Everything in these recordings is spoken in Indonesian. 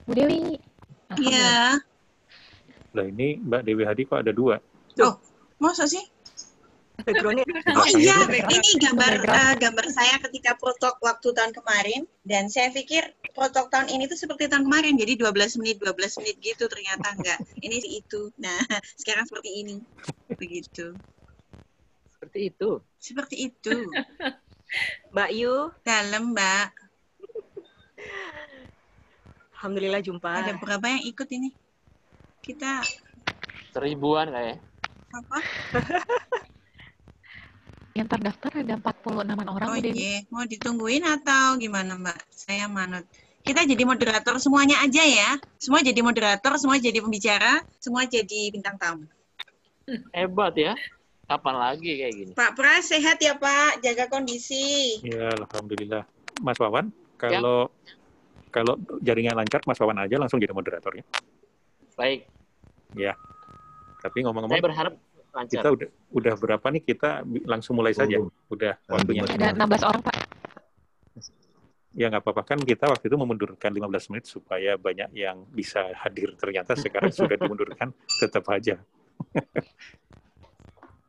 Bu Dewi. Iya. Lah ini Mbak Dewi Hadi kok ada 2? Oh, masa sih? Backgroundnya. Oh iya, Background. ini gambar saya ketika protok waktu tahun kemarin, dan saya pikir protok tahun ini tuh seperti tahun kemarin, jadi 12 menit gitu, ternyata enggak. Ini itu. Nah, sekarang seperti ini. Begitu. Seperti itu. Seperti itu. Mbak Yu, Dalam, Mbak. alhamdulillah jumpa. Ada berapa yang ikut ini? Kita 1000-an kayaknya. apa? Yang terdaftar ada 46 orang, Oh Bu Dewi. iya, mau ditungguin atau gimana, Mbak? Saya manut. Kita jadi moderator semuanya aja ya. Semua jadi moderator, semua jadi pembicara, semua jadi bintang tamu. Hebat ya. Kapan lagi kayak gini? Pak Pras, sehat ya Pak? Jaga kondisi. Ya, alhamdulillah. Mas Wawan, kalau jaringan lancar, Mas Wawan aja langsung jadi moderatornya. Baik. Ya. Tapi Saya ngomong-ngomong, berharap lancar. kita udah berapa nih? Kita langsung mulai saja. Udah waktunya. Ada 16 orang, Pak. Ya nggak apa-apa, kan kita waktu itu memundurkan 15 menit supaya banyak yang bisa hadir. Ternyata sekarang sudah dimundurkan, tetap aja.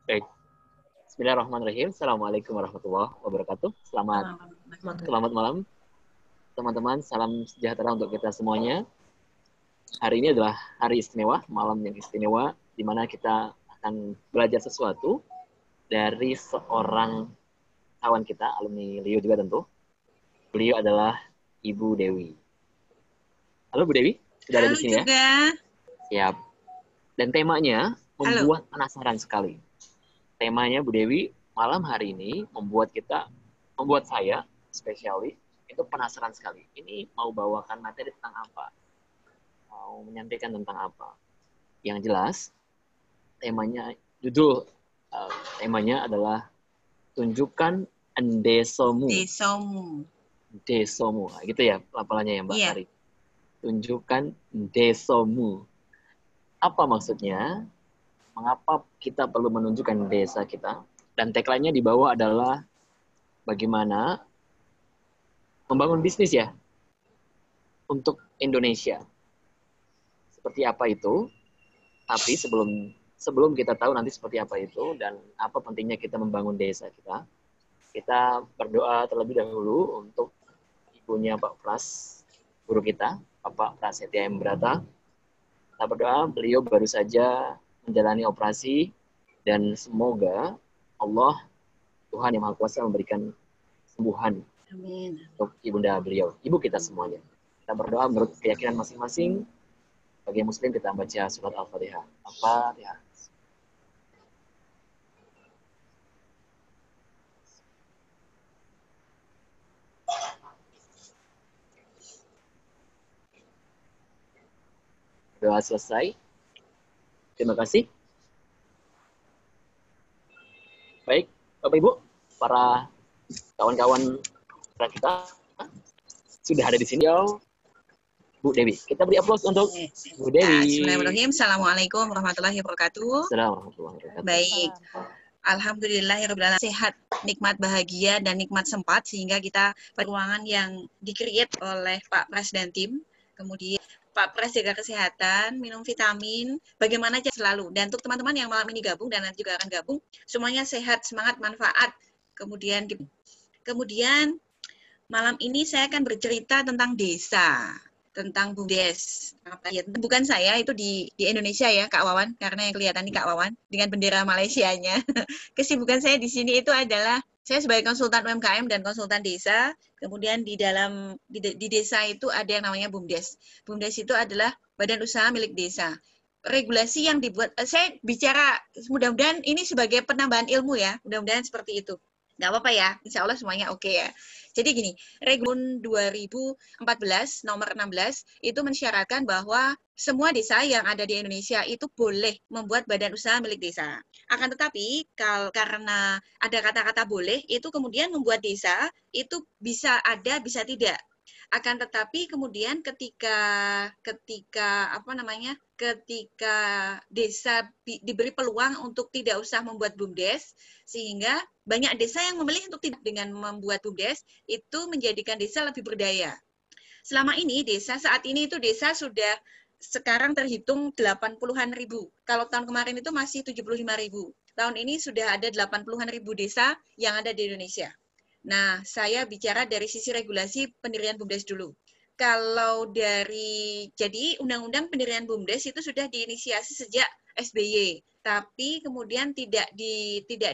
Baik. Bismillahirrahmanirrahim. Assalamualaikum warahmatullahi wabarakatuh. Selamat malam, teman-teman. Salam sejahtera untuk kita semuanya. Hari ini adalah hari istimewa, malam yang istimewa, di mana kita akan belajar sesuatu dari seorang kawan kita, alumni Leo juga tentu. Beliau adalah Ibu Dewi. Halo Bu Dewi, sudah ada di sini juga. ya? Siap. Dan temanya membuat penasaran sekali. Temanya Bu Dewi malam hari ini membuat saya, especially, itu penasaran sekali. Ini mau bawakan materi tentang apa? Mau menyampaikan tentang apa? Yang jelas, temanya adalah tunjukkan endesomu. Desomu, nah, gitu ya pelafalannya ya Mbak Sari. Tunjukkan desomu. Apa maksudnya? Mengapa kita perlu menunjukkan desa kita? Dan tagline-nya di bawah adalah bagaimana membangun bisnis ya untuk Indonesia. Seperti apa itu? Tapi sebelum kita tahu nanti seperti apa itu dan apa pentingnya kita membangun desa kita berdoa terlebih dahulu untuk ibunya Pak Pras, guru kita, Bapak Prasetya M. Brata. Kita berdoa, beliau baru saja menjalani operasi dan semoga Allah, Tuhan yang Maha Kuasa memberikan kesembuhan untuk ibunda beliau, ibu kita semuanya. Kita berdoa menurut keyakinan masing-masing. Bagi Muslim kita baca surat Al-Fatihah. Al-Fatihah. Doa selesai. Terima kasih. Baik, Bapak Ibu, para kawan-kawan kita sudah ada di sini. Bu Dewi, kita beri aplaus untuk Bu Dewi. Bismillahirrahmanirrahim. Assalamualaikum warahmatullahi wabarakatuh. Assalamualaikum warahmatullahi wabarakatuh. Baik. Alhamdulillahirrahmanirrahim, sehat, nikmat, bahagia, dan nikmat sempat sehingga kita peruangan yang di-create oleh Pak Pras dan tim. Kemudian Pak Pras jaga kesehatan, minum vitamin, bagaimana aja selalu. Dan untuk teman-teman yang malam ini gabung dan nanti juga akan gabung, semuanya sehat, semangat, manfaat. Kemudian malam ini saya akan bercerita tentang desa, tentang BUMDes. Bukan saya, itu di Indonesia ya Kak Wawan, karena yang kelihatan nih Kak Wawan dengan bendera Malaysianya. Kesibukan saya di sini itu adalah saya sebagai konsultan UMKM dan konsultan desa. Kemudian di desa itu ada yang namanya BUMDes. BUMDes itu adalah badan usaha milik desa. Regulasi yang dibuat, saya bicara mudah-mudahan ini sebagai penambahan ilmu ya, mudah-mudahan seperti itu. Nggak apa-apa ya, insya Allah semuanya oke ya. Jadi gini, Regulasi 2014 nomor 16 itu mensyaratkan bahwa semua desa yang ada di Indonesia itu boleh membuat badan usaha milik desa. Akan tetapi karena ada kata-kata boleh, itu kemudian membuat desa itu bisa ada, bisa tidak. Akan tetapi kemudian ketika desa diberi peluang untuk tidak usah membuat BUMDes, sehingga banyak desa yang memilih untuk tidak dengan membuat BUMDes, itu menjadikan desa lebih berdaya. Selama ini saat ini itu desa sudah sekarang terhitung 80-an ribu. Kalau tahun kemarin itu masih 75 ribu. Tahun ini sudah ada 80-an ribu desa yang ada di Indonesia. Nah, saya bicara dari sisi regulasi pendirian BUMDes dulu. Kalau jadi Undang-Undang Pendirian BUMDes itu sudah diinisiasi sejak SBY, tapi kemudian tidak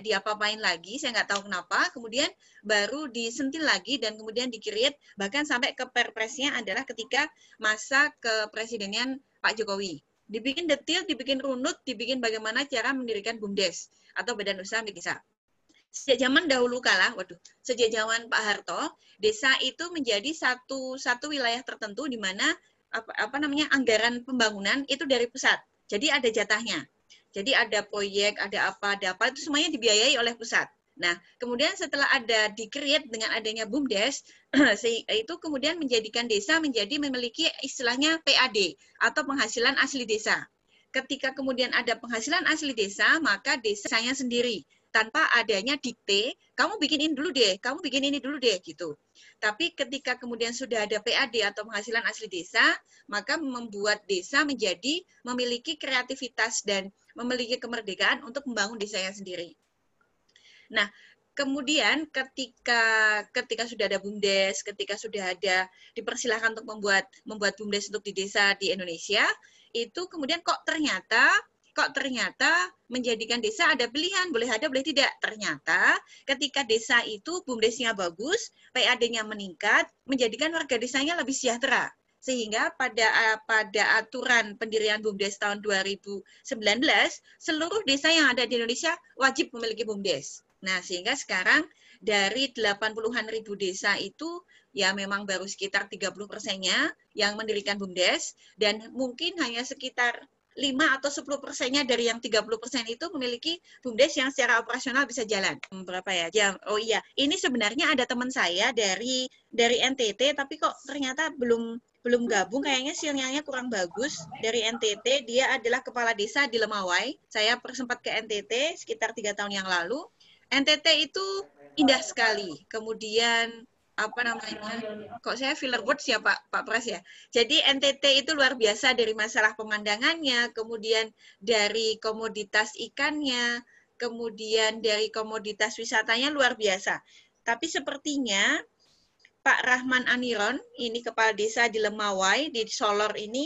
diapa-apain lagi, saya nggak tahu kenapa, kemudian baru disentil lagi dan kemudian di-create, bahkan sampai ke perpresnya adalah ketika masa kepresidenan Pak Jokowi. Dibikin detail, dibikin runut, dibikin bagaimana cara mendirikan BUMDes atau Badan Usaha Milik Desa. Sejak zaman dahulu kala, sejak zaman Pak Harto, desa itu menjadi satu wilayah tertentu di mana anggaran pembangunan itu dari pusat. Jadi ada jatahnya. Jadi ada proyek, ada apa itu semuanya dibiayai oleh pusat. Nah, kemudian setelah ada di-create dengan adanya BUMDes, itu kemudian menjadikan desa menjadi memiliki istilahnya PAD atau penghasilan asli desa. Ketika kemudian ada penghasilan asli desa, maka desanya sendiri tanpa adanya dikte, kamu bikin ini dulu deh, kamu bikin ini dulu deh, gitu. Tapi ketika kemudian sudah ada PAD atau penghasilan asli desa, maka membuat desa menjadi memiliki kreativitas dan memiliki kemerdekaan untuk membangun desanya sendiri. Nah, kemudian ketika sudah ada BUMDes, ketika sudah ada dipersilahkan untuk membuat BUMDes untuk di desa di Indonesia, itu kemudian kok ternyata menjadikan desa ada pilihan, boleh ada, boleh tidak. Ternyata ketika desa itu BUMDesnya bagus, PAD-nya meningkat, menjadikan warga desanya lebih sejahtera. Sehingga pada aturan pendirian BUMDes tahun 2019, seluruh desa yang ada di Indonesia wajib memiliki BUMDes. Nah, sehingga sekarang dari 80-an ribu desa itu ya memang baru sekitar 30%-nya yang mendirikan BUMDes, dan mungkin hanya sekitar 5 atau 10%-nya dari yang 30% itu memiliki BUMDes yang secara operasional bisa jalan. Berapa ya? Oh iya, ini sebenarnya ada teman saya dari NTT, tapi kok ternyata belum gabung, kayaknya sinyalnya kurang bagus. Dari NTT, dia adalah kepala desa di Lemawai. Saya sempat ke NTT sekitar 3 tahun yang lalu. NTT itu indah sekali. Kemudian kok saya filler words ya Pak Pras ya. Jadi NTT itu luar biasa dari masalah pemandangannya, kemudian dari komoditas ikannya, kemudian dari komoditas wisatanya luar biasa. Tapi sepertinya Pak Rahman Aniron, ini kepala desa di Lemawai, di Solor ini,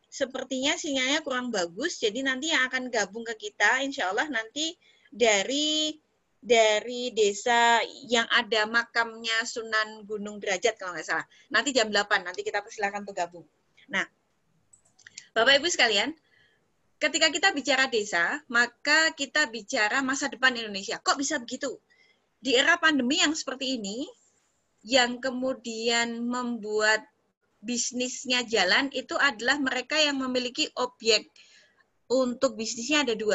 sepertinya sinyalnya kurang bagus, jadi nanti yang akan gabung ke kita, insya Allah nanti dari desa yang ada makamnya Sunan Gunung Derajat kalau nggak salah. Nanti jam 8, nanti kita persilakan untuk gabung. Nah, Bapak Ibu sekalian, ketika kita bicara desa, maka kita bicara masa depan Indonesia. Kok bisa begitu? Di era pandemi yang seperti ini, yang kemudian membuat bisnisnya jalan, itu adalah mereka yang memiliki objek untuk bisnisnya ada 2.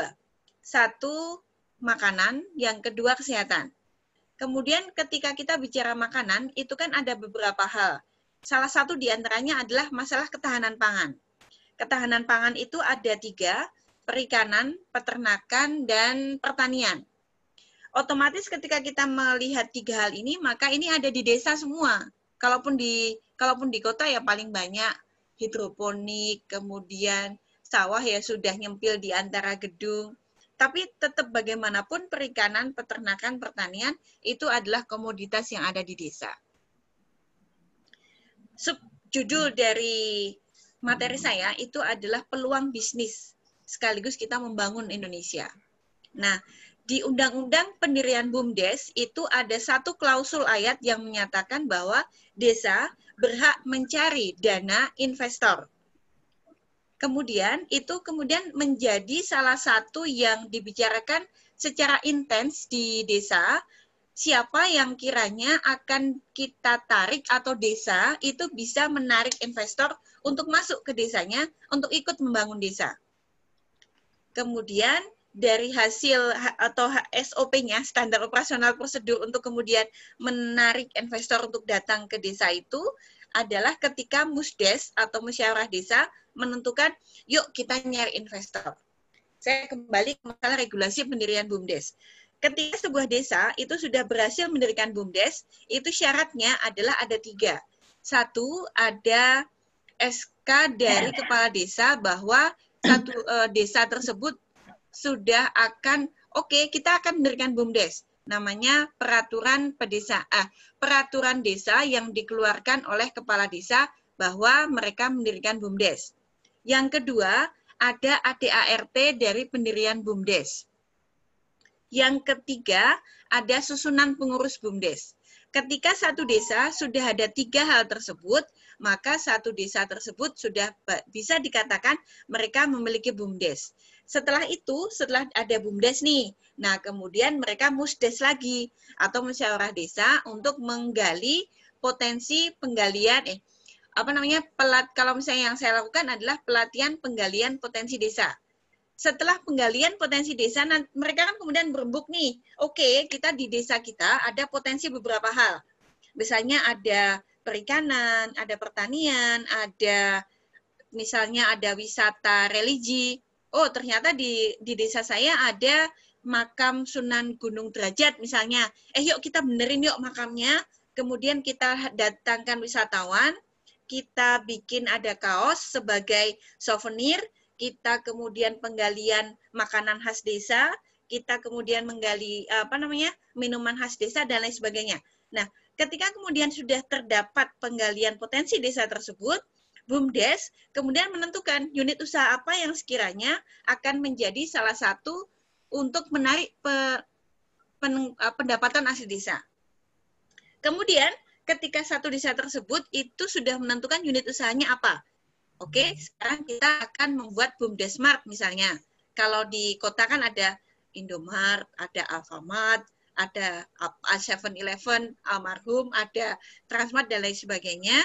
1, makanan, yang kedua kesehatan. Kemudian ketika kita bicara makanan, itu kan ada beberapa hal. Salah satu diantaranya adalah masalah ketahanan pangan. Ketahanan pangan itu ada 3, perikanan, peternakan, dan pertanian. Otomatis ketika kita melihat 3 hal ini, maka ini ada di desa semua. Kalaupun di kota ya paling banyak hidroponik, kemudian sawah ya sudah nyempil di antara gedung. Tapi tetap bagaimanapun perikanan, peternakan, pertanian itu adalah komoditas yang ada di desa. Subjudul dari materi saya itu adalah peluang bisnis sekaligus kita membangun Indonesia. Nah, di Undang-Undang Pendirian BUMDes itu ada 1 klausul ayat yang menyatakan bahwa desa berhak mencari dana investor. Kemudian itu menjadi salah satu yang dibicarakan secara intens di desa, siapa yang kiranya akan kita tarik atau desa itu bisa menarik investor untuk masuk ke desanya, untuk ikut membangun desa. Kemudian dari hasil atau SOP-nya, standar operasional prosedur untuk kemudian menarik investor untuk datang ke desa itu adalah ketika Musdes atau musyawarah desa menentukan, yuk kita nyari investor. Saya kembali ke masalah regulasi pendirian BUMDes. Ketika sebuah desa itu sudah berhasil mendirikan BUMDes, itu syaratnya adalah ada 3. Satu, ada SK dari kepala desa bahwa satu desa tersebut sudah akan, oke, kita akan mendirikan BUMDes. Namanya peraturan desa yang dikeluarkan oleh kepala desa bahwa mereka mendirikan BUMDes. Yang kedua, ada ADART dari pendirian BUMDes. Yang ketiga, ada susunan pengurus BUMDes. Ketika satu desa sudah ada 3 hal tersebut, maka satu desa tersebut sudah bisa dikatakan mereka memiliki BUMDes. Setelah itu, setelah ada BUMDes nih, nah kemudian mereka musdes lagi atau musyawarah desa untuk menggali potensi penggalian, kalau misalnya yang saya lakukan adalah pelatihan penggalian potensi desa. Setelah penggalian potensi desa, mereka kan kemudian berembuk nih, oke, kita di desa kita ada potensi beberapa hal. Misalnya ada perikanan, ada pertanian, misalnya ada wisata religi. Oh, ternyata di desa saya ada makam Sunan Gunung Derajat misalnya. Yuk kita benerin yuk makamnya, kemudian kita datangkan wisatawan, kita bikin ada kaos sebagai souvenir, kita kemudian penggalian makanan khas desa, kita kemudian menggali minuman khas desa dan lain sebagainya. Nah, ketika kemudian sudah terdapat penggalian potensi desa tersebut, BUMDes kemudian menentukan unit usaha apa yang sekiranya akan menjadi salah satu untuk menarik pendapatan asli desa. Kemudian ketika satu desa tersebut itu sudah menentukan unit usahanya apa. Oke, sekarang kita akan membuat BUMDesmart misalnya. Kalau di kota kan ada Indomart, ada Alfamart, ada 7-Eleven, almarhum, ada Transmart dan lain sebagainya.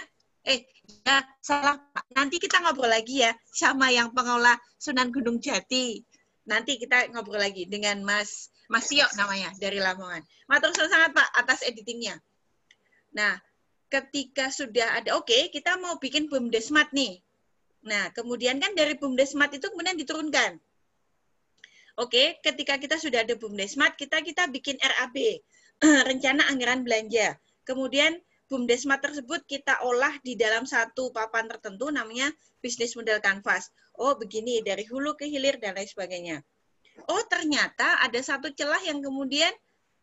Ya salah, nanti kita ngobrol lagi ya sama yang pengelola Sunan Gunung Jati. Nanti kita ngobrol lagi dengan Mas Tio namanya dari Lamongan. Matur suwun sangat Pak atas editingnya. Nah, ketika sudah ada, oke, kita mau bikin BUMDesmart nih. Nah, kemudian kan dari BUMDesmart itu kemudian diturunkan. Oke, ketika kita sudah ada BUMDesmart, kita bikin RAB, rencana anggaran belanja. Kemudian BUMDesmart tersebut kita olah di dalam satu papan tertentu namanya bisnis model kanvas. Oh, begini dari hulu ke hilir dan lain sebagainya. Oh, ternyata ada satu celah yang kemudian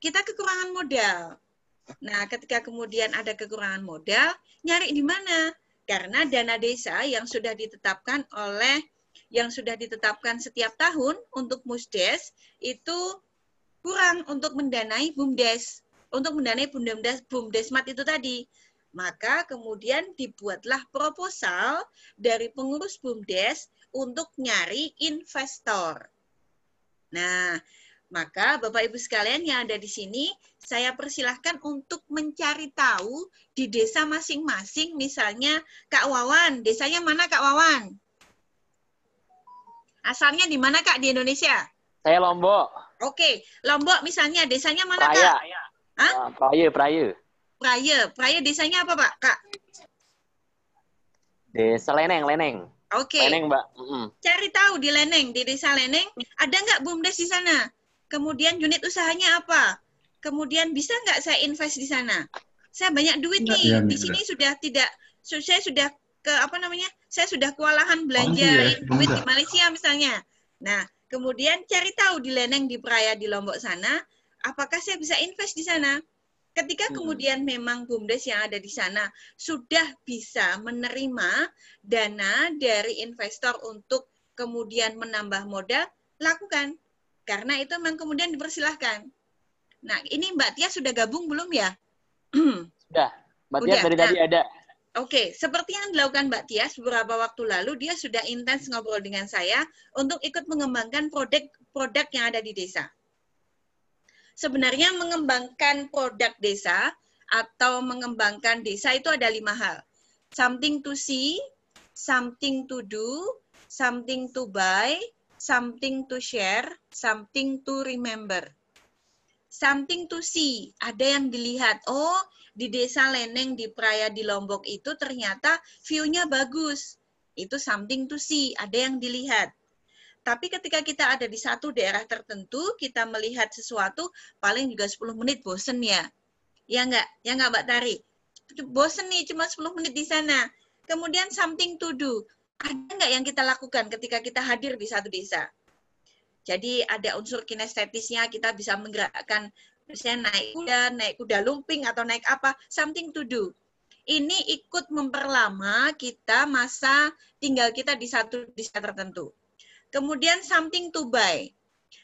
kita kekurangan modal. Nah, ketika kemudian ada kekurangan modal, nyari di mana? Karena dana desa yang sudah ditetapkan setiap tahun untuk musdes itu kurang untuk mendanai BUMDes, untuk mendanai BUMDesmart itu tadi. Maka kemudian dibuatlah proposal dari pengurus BUMDes untuk nyari investor. Nah, maka Bapak Ibu sekalian yang ada di sini, saya persilahkan untuk mencari tahu di desa masing-masing, misalnya Kak Wawan, desanya mana Kak Wawan? Asalnya di mana Kak di Indonesia? Saya Lombok. Oke, Lombok misalnya desanya mana Praya. Kak? Hah? Praya desanya apa Pak Kak? Desa Leneng. Oke. Leneng Mbak. Cari tahu di Leneng, di desa Leneng, ada nggak BUMDes di sana? Kemudian unit usahanya apa? Kemudian bisa nggak saya invest di sana? Saya banyak duit nih. Di sini sudah tidak, saya sudah saya sudah kewalahan belanja duit di Malaysia misalnya. Nah, kemudian cari tahu di Leneng, di Praya, di Lombok sana, apakah saya bisa invest di sana? Ketika kemudian memang BUMDes yang ada di sana sudah bisa menerima dana dari investor untuk kemudian menambah modal, lakukan. Karena itu memang kemudian dipersilahkan. Nah, ini Mbak Tia sudah gabung belum ya? Sudah. Mbak Tia dari tadi ada. Oke, seperti yang dilakukan Mbak Tia beberapa waktu lalu, dia sudah intens ngobrol dengan saya untuk ikut mengembangkan produk yang ada di desa. Sebenarnya mengembangkan produk desa atau mengembangkan desa itu ada 5 hal. Something to see, something to do, something to buy, something to share, something to remember. Something to see, ada yang dilihat. Oh, di desa Leneng, di Praya, di Lombok itu ternyata view-nya bagus. Itu something to see, ada yang dilihat. Tapi ketika kita ada di satu daerah tertentu, kita melihat sesuatu, paling juga 10 menit bosen ya. Ya enggak Mbak Tari? bosen nih cuma 10 menit di sana. Kemudian something to do. Ada nggak yang kita lakukan ketika kita hadir di satu desa? Jadi ada unsur kinestetisnya, kita bisa menggerakkan, misalnya naik kuda lumping atau naik apa, something to do. Ini ikut memperlama kita masa tinggal kita di satu desa tertentu. Kemudian something to buy.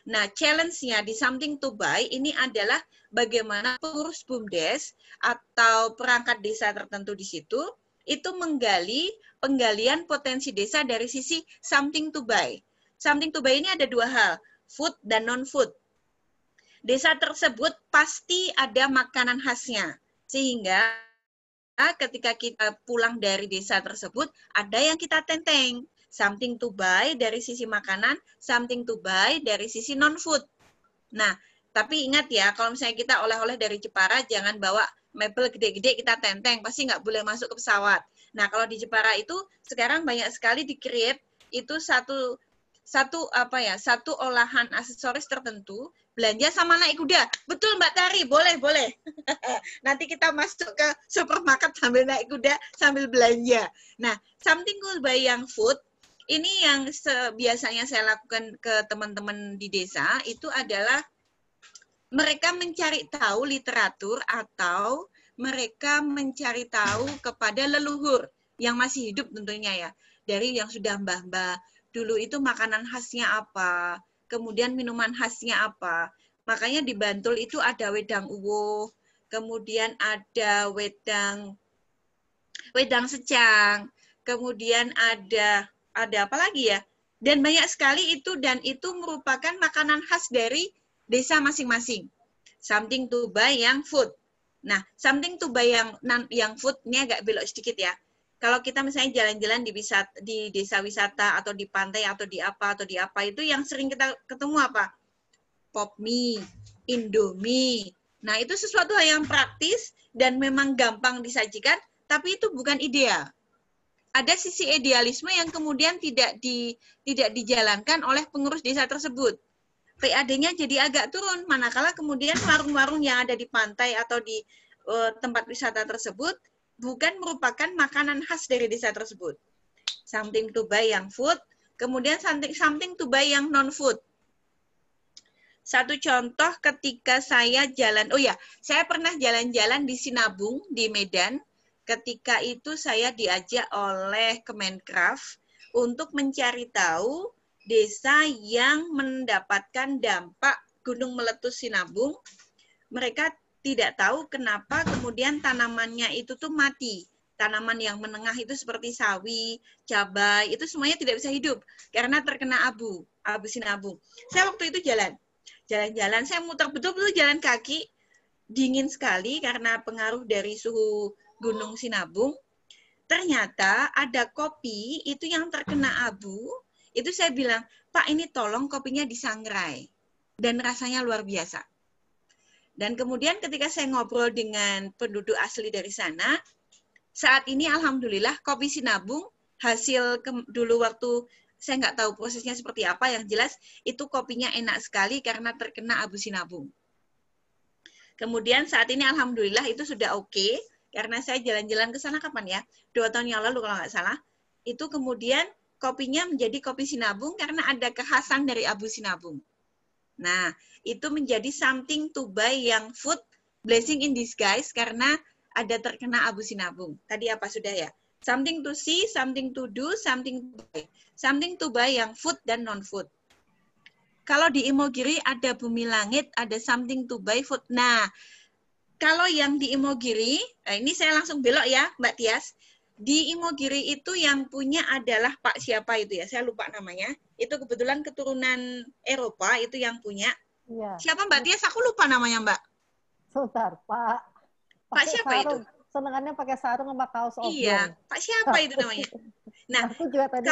Nah, challenge-nya di something to buy ini adalah bagaimana pengurus BUMDes atau perangkat desa tertentu di situ itu menggali penggalian potensi desa dari sisi something to buy. Something to buy ini ada dua hal, food dan non-food. Desa tersebut pasti ada makanan khasnya, sehingga ketika kita pulang dari desa tersebut, ada yang kita tenteng. Something to buy dari sisi makanan, something to buy dari sisi non-food. Nah, tapi ingat ya, kalau misalnya kita oleh-oleh dari Jepara, jangan bawa mebel gede-gede kita tenteng, pasti nggak boleh masuk ke pesawat. Nah, kalau di Jepara itu sekarang banyak sekali di-create itu satu olahan aksesoris tertentu, belanja sama naik kuda. Betul Mbak Tari, boleh. Nanti kita masuk ke supermarket sambil naik kuda, sambil belanja. Nah, something to buy yang food, ini yang biasanya saya lakukan ke teman-teman di desa, itu adalah mereka mencari tahu literatur atau mereka mencari tahu kepada leluhur yang masih hidup tentunya ya. Dari yang sudah mbah-mbah, dulu itu makanan khasnya apa, kemudian minuman khasnya apa. Makanya di Bantul itu ada wedang uwo, kemudian ada wedang secang, kemudian ada apa lagi ya? Dan banyak sekali itu, dan itu merupakan makanan khas dari desa masing-masing. Something to buy yang food. Nah, something to buy yang food ini agak belok sedikit ya. Kalau kita misalnya jalan-jalan di desa wisata atau di pantai atau di apa itu yang sering kita ketemu apa? Pop mie, Indomie. Nah, itu sesuatu hal yang praktis dan memang gampang disajikan, tapi itu bukan ideal. Ada sisi idealisme yang kemudian tidak dijalankan oleh pengurus desa tersebut. PAD-nya jadi agak turun, manakala kemudian warung-warung yang ada di pantai atau di tempat wisata tersebut bukan merupakan makanan khas dari desa tersebut. Something to buy yang food, kemudian something to buy yang non-food. Satu contoh ketika saya saya pernah jalan-jalan di Sinabung, di Medan. Ketika itu saya diajak oleh Kemenkraf untuk mencari tahu desa yang mendapatkan dampak gunung meletus Sinabung. Mereka tidak tahu kenapa kemudian tanamannya itu tuh mati. Tanaman yang menengah itu seperti sawi, cabai, itu semuanya tidak bisa hidup karena terkena abu Sinabung. Saya waktu itu jalan-jalan, saya muter betul-betul jalan kaki, dingin sekali karena pengaruh dari suhu gunung Sinabung. Ternyata ada kopi itu yang terkena abu, itu saya bilang, Pak ini tolong kopinya disangrai. Dan rasanya luar biasa. Dan kemudian ketika saya ngobrol dengan penduduk asli dari sana, saat ini alhamdulillah kopi Sinabung hasil dulu waktu saya nggak tahu prosesnya seperti apa, yang jelas itu kopinya enak sekali karena terkena abu Sinabung. Kemudian saat ini alhamdulillah itu sudah oke, karena saya jalan-jalan ke sana kapan ya? 2 tahun yang lalu kalau nggak salah. Itu kemudian kopinya menjadi kopi Sinabung karena ada kekhasan dari abu Sinabung. Nah, itu menjadi something to buy yang food, blessing in disguise karena ada terkena abu Sinabung. Tadi apa sudah ya? Something to see, something to do, something to buy. Something to buy yang food dan non-food. Kalau di Imogiri ada Bumi Langit, ada something to buy food. Nah, kalau yang di Imogiri, ini saya langsung belok ya, Mbak Tias. Di Imogiri itu yang punya adalah Pak siapa itu ya, saya lupa namanya. Itu kebetulan keturunan Eropa, itu yang punya. Iya. Siapa Mbak Tias? Aku lupa namanya Mbak. Sebentar, Pak. Pak siapa itu? Senengannya pakai sarung sama kaos oblong. Iya, Pak siapa itu namanya? Nah, aku juga tadi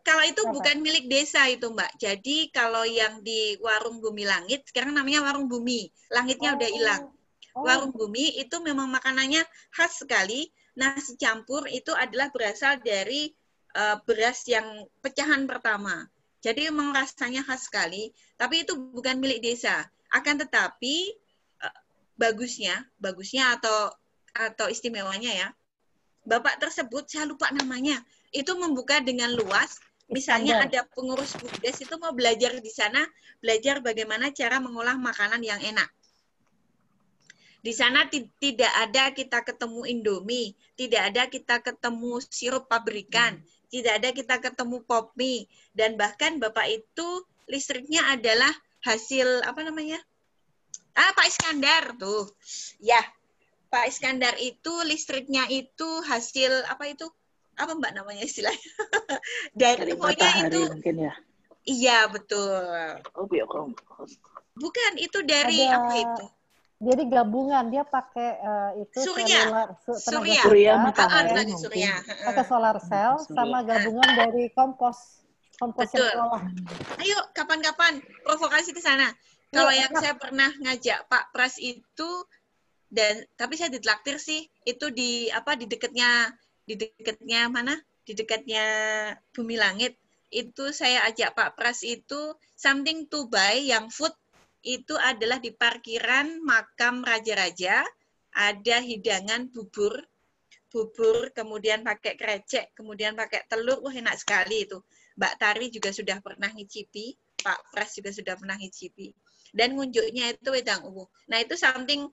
kalau itu bukan milik desa itu Mbak. Jadi kalau yang di Warung Bumi Langit, sekarang namanya Warung Bumi. Langitnya udah hilang. Warung Bumi itu memang makanannya khas sekali. Nasi campur itu adalah berasal dari beras yang pecahan pertama. Jadi memang rasanya khas sekali, tapi itu bukan milik desa. Akan tetapi bagusnya atau atau istimewanya ya. Bapak tersebut, saya lupa namanya, itu membuka dengan luas. Misalnya Iskandar. ada pengurus BUMDes itu mau belajar di sana, belajar bagaimana cara mengolah makanan yang enak. Di sana tidak ada kita ketemu Indomie, tidak ada kita ketemu sirup pabrikan, tidak ada kita ketemu pop mie, dan bahkan Bapak itu listriknya adalah hasil apa namanya? Pak Iskandar tuh. Ya, Pak Iskandar itu listriknya itu hasil apa itu? Apa Mbak namanya istilahnya? Dari pokoknya matahari itu. mungkin ya. Iya, betul. Oh, biokompos. Bukan, itu dari Ada, apa itu? Jadi gabungan, dia pakai itu Surya. selular, tenaga Surya surya, matahari tenaga mungkin. surya. pakai solar cell, Surya. sama gabungan dari kompos yang Betul. diolah. Ayo, kapan-kapan provokasi ke sana. Kalau yang saya pernah ngajak Pak Pras itu, tapi saya ditraktir sih, itu di dekatnya mana? Di dekatnya Bumi Langit. Itu saya ajak Pak Pras itu something to buy yang food itu adalah di parkiran makam raja-raja, ada hidangan bubur, kemudian pakai krecek, kemudian pakai telur, wah enak sekali itu. Mbak Tari juga sudah pernah ngicipi, Pak Pras juga sudah pernah ngicipi. Dan ngunjuknya itu wedang ungu. Nah itu something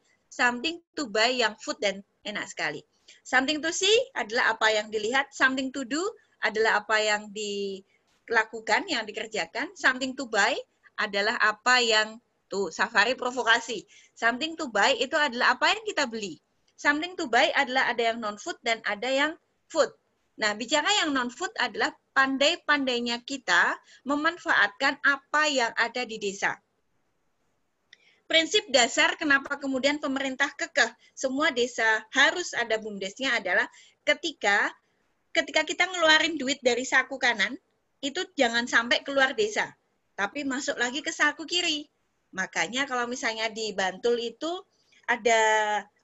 to buy yang food dan enak sekali. Something to see adalah apa yang dilihat, something to do adalah apa yang dilakukan, yang dikerjakan, something to buy adalah apa yang tuh safari provokasi. Something to buy itu adalah apa yang kita beli. Something to buy adalah ada yang non-food dan ada yang food. Nah, bicara yang non-food adalah pandai-pandainya kita memanfaatkan apa yang ada di desa. Prinsip dasar kenapa kemudian pemerintah kekeh semua desa harus ada BUMDesnya adalah ketika kita ngeluarin duit dari saku kanan, itu jangan sampai keluar desa, tapi masuk lagi ke saku kiri. Makanya kalau misalnya di Bantul itu ada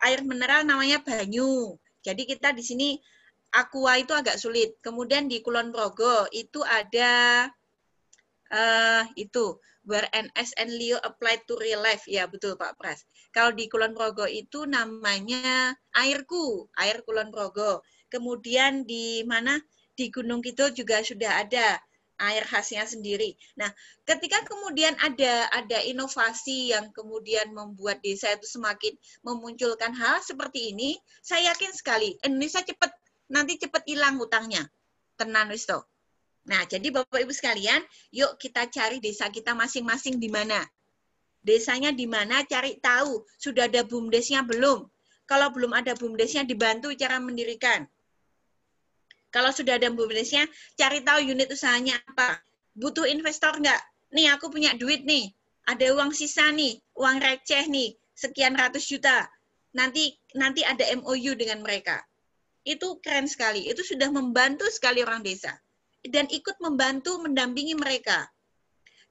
air mineral namanya Banyu. Jadi kita di sini Aqua itu agak sulit. Kemudian di Kulon Progo itu ada itu where NS and Leo applied to real life. Ya betul Pak Pras. Kalau di Kulon Progo itu namanya air Kulon Progo. Kemudian di mana? Di Gunung Kidul juga sudah ada air khasnya sendiri. Nah, ketika kemudian ada inovasi yang kemudian membuat desa itu semakin memunculkan hal seperti ini, saya yakin sekali Indonesia nanti cepat hilang hutangnya. Tenan wis to. Nah, jadi Bapak Ibu sekalian, yuk kita cari desa kita masing-masing di mana. Desanya di mana, cari tahu. Sudah ada BUMDesnya belum? Kalau belum ada BUMDesnya, dibantu cara mendirikan. Kalau sudah ada BUMDesnya, cari tahu unit usahanya apa. Butuh investor nggak? Nih, aku punya duit nih. Ada uang sisa nih, uang receh nih, sekian ratus juta. Nanti ada MOU dengan mereka. Itu keren sekali. Itu sudah membantu sekali orang desa. Dan ikut membantu, mendampingi mereka.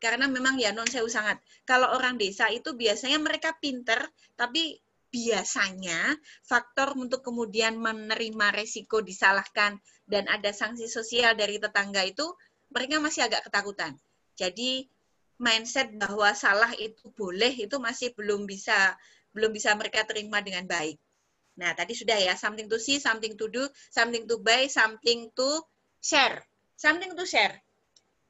Karena memang ya non sewu sangat. Kalau orang desa itu biasanya mereka pinter, tapi biasanya faktor untuk kemudian menerima resiko disalahkan dan ada sanksi sosial dari tetangga itu mereka masih agak ketakutan. Jadi mindset bahwa salah itu boleh itu masih belum bisa mereka terima dengan baik. Nah, tadi sudah ya, something to see, something to do, something to buy, something to share. Something to share.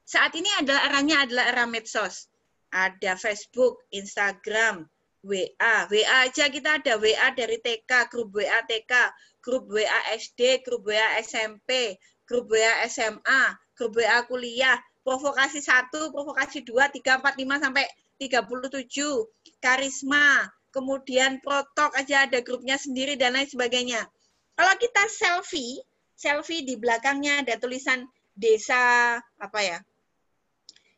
Saat ini eranya adalah era medsos. Ada Facebook, Instagram, WA aja kita ada WA dari TK, grup WA TK, grup WA SD, grup WA SMP, grup WA SMA, grup WA kuliah, provokasi 1, provokasi 2, 3, 4, 5, sampai 37, karisma, kemudian protok aja ada grupnya sendiri dan lain sebagainya. Kalau kita selfie di belakangnya ada tulisan desa apa ya?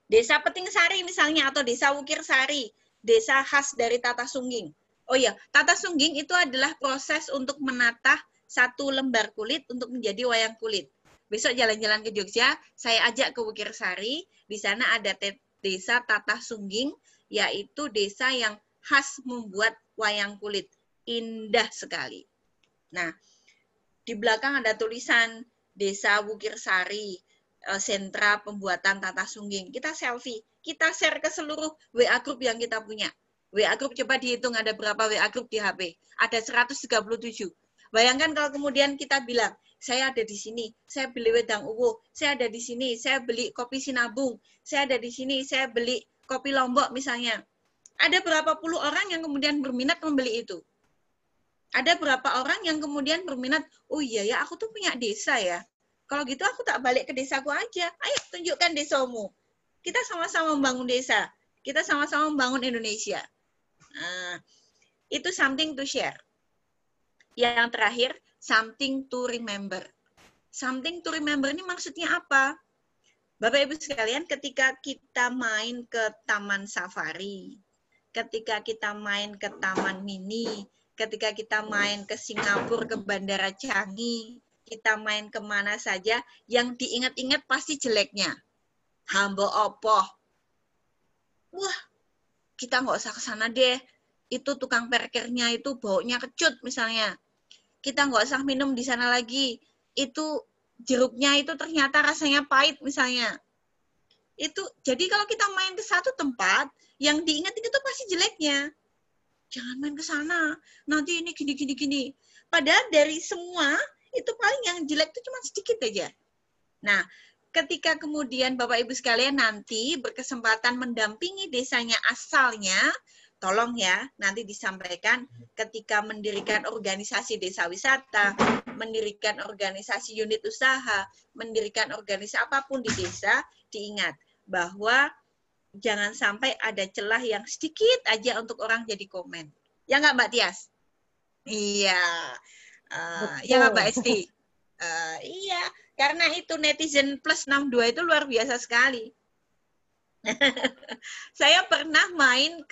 Desa Peting Sari misalnya atau desa Wukir Sari. Desa khas dari Tata Sungging. Oh iya, Tata Sungging itu adalah proses untuk menatah satu lembar kulit untuk menjadi wayang kulit. Besok jalan-jalan ke Jogja, saya ajak ke Wukir Sari. Di sana ada desa Tata Sungging, yaitu desa yang khas membuat wayang kulit. Indah sekali. Nah, di belakang ada tulisan Desa Wukir Sari, sentra pembuatan Tata Sungging. Kita selfie. Kita share ke seluruh WA group yang kita punya. WA group coba dihitung ada berapa WA group di HP. Ada 137. Bayangkan kalau kemudian kita bilang, saya ada di sini, saya beli wedang uwu, saya ada di sini, saya beli kopi Sinabung, saya ada di sini, saya beli kopi Lombok misalnya. Ada berapa puluh orang yang kemudian berminat membeli itu? Ada berapa orang yang kemudian berminat, oh iya ya, aku tuh punya desa ya. Kalau gitu aku tak balik ke desaku aja. Ayo tunjukkan desamu. Kita sama-sama membangun desa. Kita sama-sama membangun Indonesia. Nah, itu something to share. Yang terakhir, something to remember. Something to remember ini maksudnya apa? Bapak Ibu sekalian, ketika kita main ke taman safari, ketika kita main ke taman mini, ketika kita main ke Singapura, ke Bandara Changi, kita main kemana saja, yang diingat-ingat pasti jeleknya. Hambo opoh. Wah, kita nggak usah ke sana deh. Itu tukang parkirnya itu baunya kecut misalnya. Kita nggak usah minum di sana lagi. Itu jeruknya itu ternyata rasanya pahit misalnya. Itu jadi kalau kita main ke satu tempat, yang diingat itu pasti jeleknya. Jangan main ke sana, nanti ini gini. Padahal dari semua, itu paling yang jelek itu cuma sedikit aja. Nah, ketika kemudian Bapak Ibu sekalian nanti berkesempatan mendampingi desanya asalnya, tolong ya, nanti disampaikan ketika mendirikan organisasi desa wisata, mendirikan organisasi unit usaha, mendirikan organisasi apapun di desa, diingat bahwa jangan sampai ada celah yang sedikit aja untuk orang jadi komen. Ya nggak Mbak Tias? Iya. Ya nggak Mbak Esti? Iya, karena itu netizen plus 62 itu luar biasa sekali. Saya pernah main,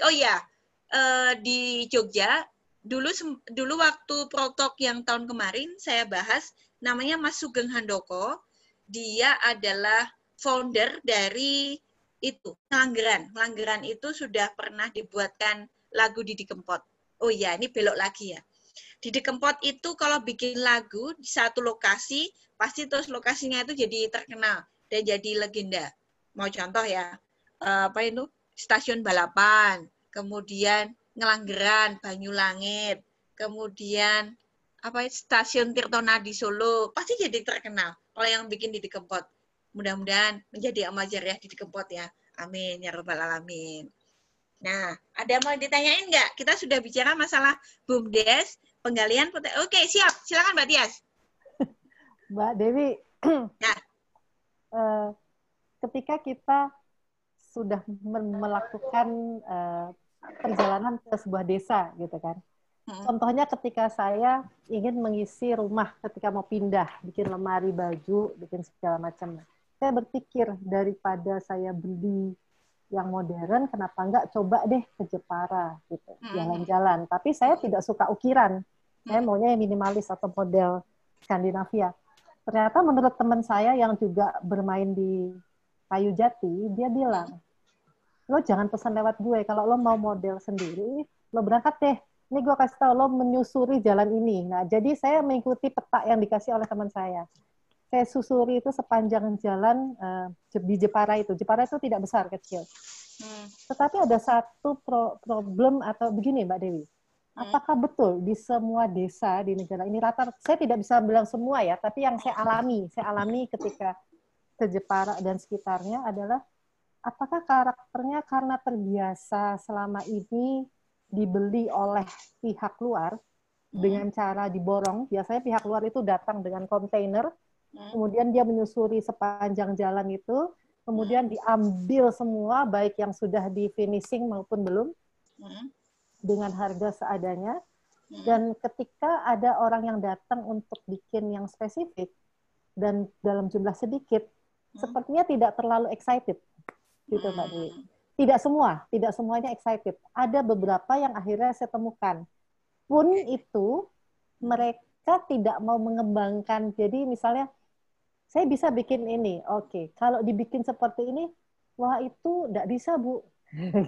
di Jogja, dulu waktu Protok yang tahun kemarin saya bahas, namanya Mas Sugeng Handoko. Dia adalah founder dari itu, Ngelanggeran. Ngelanggeran itu sudah pernah dibuatkan lagu Didi Kempot. Oh iya, ini belok lagi ya. Didi Kempot itu kalau bikin lagu di satu lokasi, pasti terus lokasinya itu jadi terkenal dan jadi legenda. Mau contoh ya, stasiun balapan, kemudian Ngelanggeran, Banyulangit, kemudian stasiun Tirtonadi Solo, pasti jadi terkenal kalau yang bikin Didi Kempot. Mudah-mudahan menjadi amal jariah Didi Kempot ya. Amin ya rabbal alamin. Nah, ada mau ditanyain nggak? Kita sudah bicara masalah BUMDes, penggalian potensi. Oke, siap. Silakan Mbak Tias. Mbak Dewi, Nah, ketika kita sudah melakukan perjalanan ke sebuah desa, gitu kan. Contohnya ketika saya ingin mengisi rumah ketika mau pindah, bikin lemari baju, bikin segala macam. Saya berpikir daripada saya beli yang modern, kenapa enggak coba deh ke Jepara, gitu, jalan-jalan. Tapi saya tidak suka ukiran. Saya maunya yang minimalis atau model Skandinavia. Ternyata menurut teman saya yang juga bermain di kayu jati, dia bilang, lo jangan pesan lewat gue. Kalau lo mau model sendiri, lo berangkat deh. Ini gue kasih tau, lo menyusuri jalan ini. Nah, jadi saya mengikuti peta yang dikasih oleh teman saya. Saya susuri itu sepanjang jalan di Jepara itu. Jepara itu tidak besar, kecil. Tetapi ada satu problem atau begini, Mbak Dewi. Apakah betul di semua desa di negara ini saya tidak bisa bilang semua ya, tapi yang saya alami ketika ke Jepara dan sekitarnya adalah apakah karakternya karena terbiasa selama ini dibeli oleh pihak luar dengan cara diborong. Biasanya pihak luar itu datang dengan kontainer, kemudian dia menyusuri sepanjang jalan itu, kemudian diambil semua, baik yang sudah di finishing maupun belum, dengan harga seadanya. Dan ketika ada orang yang datang untuk bikin yang spesifik, dan dalam jumlah sedikit, sepertinya tidak terlalu excited. Gitu, Mbak Dewi. Tidak semuanya excited. Ada beberapa yang akhirnya saya temukan. Pun itu, mereka tidak mau mengembangkan. Jadi misalnya, saya bisa bikin ini. Oke, kalau dibikin seperti ini, wah itu nggak bisa, Bu.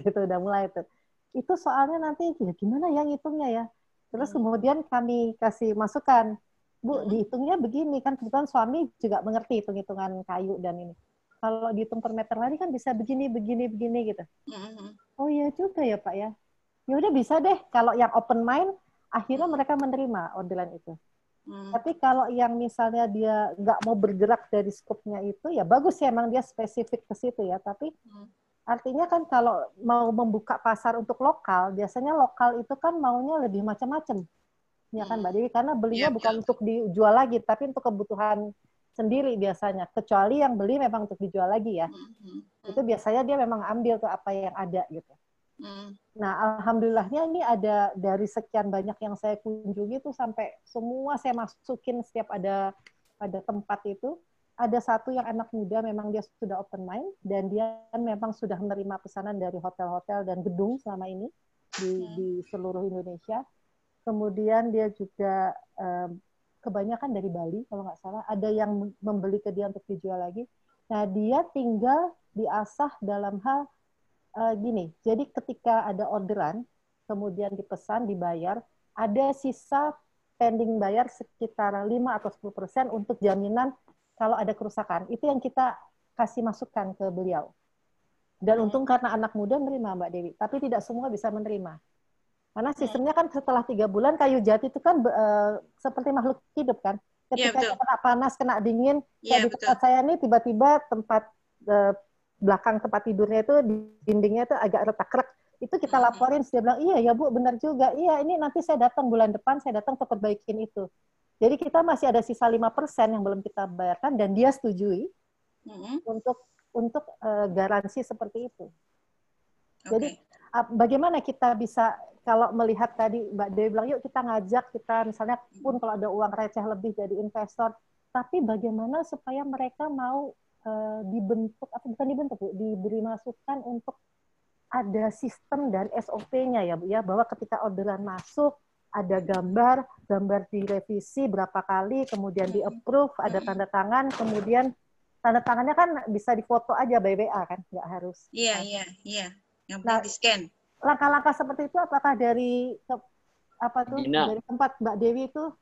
Gitu, udah mulai itu. Itu soalnya nanti, ya gimana ya ngitungnya ya. Terus kemudian kami kasih masukan. Bu, dihitungnya begini. Kan kebetulan suami juga mengerti hitung-hitungan kayu dan ini. Kalau dihitung per meter lari kan bisa begini gitu. Oh iya juga ya Pak ya. Ya udah bisa deh. Kalau yang open mind, akhirnya mereka menerima orderan itu. Tapi kalau yang misalnya dia nggak mau bergerak dari skupnya itu, ya bagus ya, emang dia spesifik ke situ ya. Tapi artinya kan kalau mau membuka pasar untuk lokal, biasanya lokal itu kan maunya lebih macam-macam. Ya kan Mbak Dewi? Karena belinya bukan untuk dijual lagi, tapi untuk kebutuhan sendiri biasanya. Kecuali yang beli memang untuk dijual lagi ya. Itu biasanya dia memang ambil tuh apa yang ada gitu. Nah, alhamdulillahnya ini ada dari sekian banyak yang saya kunjungi tuh sampai semua saya masukin setiap ada tempat itu. Ada satu yang anak muda memang dia sudah open mind dan dia memang sudah menerima pesanan dari hotel-hotel dan gedung selama ini di seluruh Indonesia. Kemudian dia juga kebanyakan dari Bali kalau nggak salah. Ada yang membeli ke dia untuk dijual lagi. Nah, dia tinggal diasah dalam hal gini, jadi ketika ada orderan, kemudian dipesan, dibayar, ada sisa pending bayar sekitar 5 atau 10% untuk jaminan kalau ada kerusakan. Itu yang kita kasih masukan ke beliau. Dan untung karena anak muda menerima, Mbak Dewi, tapi tidak semua bisa menerima. Karena sistemnya kan setelah 3 bulan, kayu jati itu kan seperti makhluk hidup kan. Ketika kena panas, kena dingin, kayak di tempat saya nih tiba-tiba tempat belakang tempat tidurnya itu dindingnya itu agak retak-retak. Itu kita laporin, dia bilang, iya ya Bu, benar juga. Iya, ini nanti saya datang bulan depan, saya datang untuk perbaikin itu. Jadi kita masih ada sisa 5% yang belum kita bayarkan dan dia setujui untuk garansi seperti itu. Jadi bagaimana kita bisa, kalau melihat tadi Mbak Dewi bilang, yuk kita ngajak, kita misalnya pun kalau ada uang receh lebih jadi investor, tapi bagaimana supaya mereka mau dibentuk, atau bukan dibentuk, Bu, diberi masukan untuk ada sistem dan SOP-nya ya Bu ya, bahwa ketika orderan masuk, ada gambar direvisi berapa kali, kemudian di-approve, ada tanda tangan, kemudian tanda tangannya kan bisa difoto aja by WA kan, nggak harus. Iya. Yang penting di-scan. Langkah-langkah seperti itu apakah dari dari tempat Mbak Dewi itu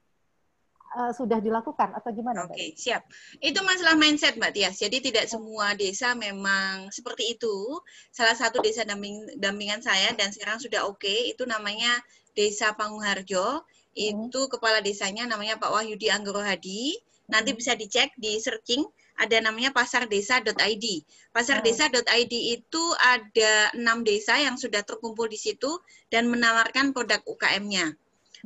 sudah dilakukan atau gimana? Oke, siap. Itu masalah mindset Mbak Tias. Jadi tidak semua desa memang seperti itu. Salah satu desa dampingan saya dan sekarang sudah itu namanya Desa Panguharjo. Itu kepala desanya namanya Pak Wahyudi Anggoro Hadi. Nanti bisa dicek di searching, ada namanya pasardesa.id. Pasardesa.id itu ada 6 desa yang sudah terkumpul di situ dan menawarkan produk UKM-nya.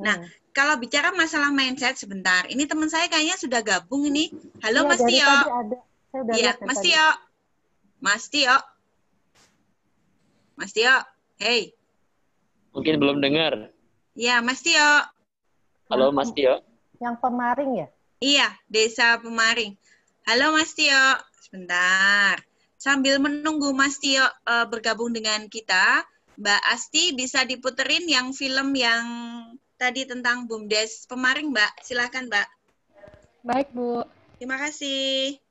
Nah, kalau bicara masalah mindset sebentar, ini teman saya kayaknya sudah gabung ini. Halo Mas Tio. Iya, Mas Tio. Mas Tio. Hey. Mungkin belum dengar. Iya, Mas Tio. Halo Mas Tio. Yang Pemaring ya? Iya, Desa Pemaring. Halo Mas Tio. Sebentar. Sambil menunggu Mas Tio bergabung dengan kita, Mbak Asti bisa diputerin yang film yang tadi tentang BUMDes Pemaring, Mbak. Silakan, Mbak. Baik, Bu. Terima kasih.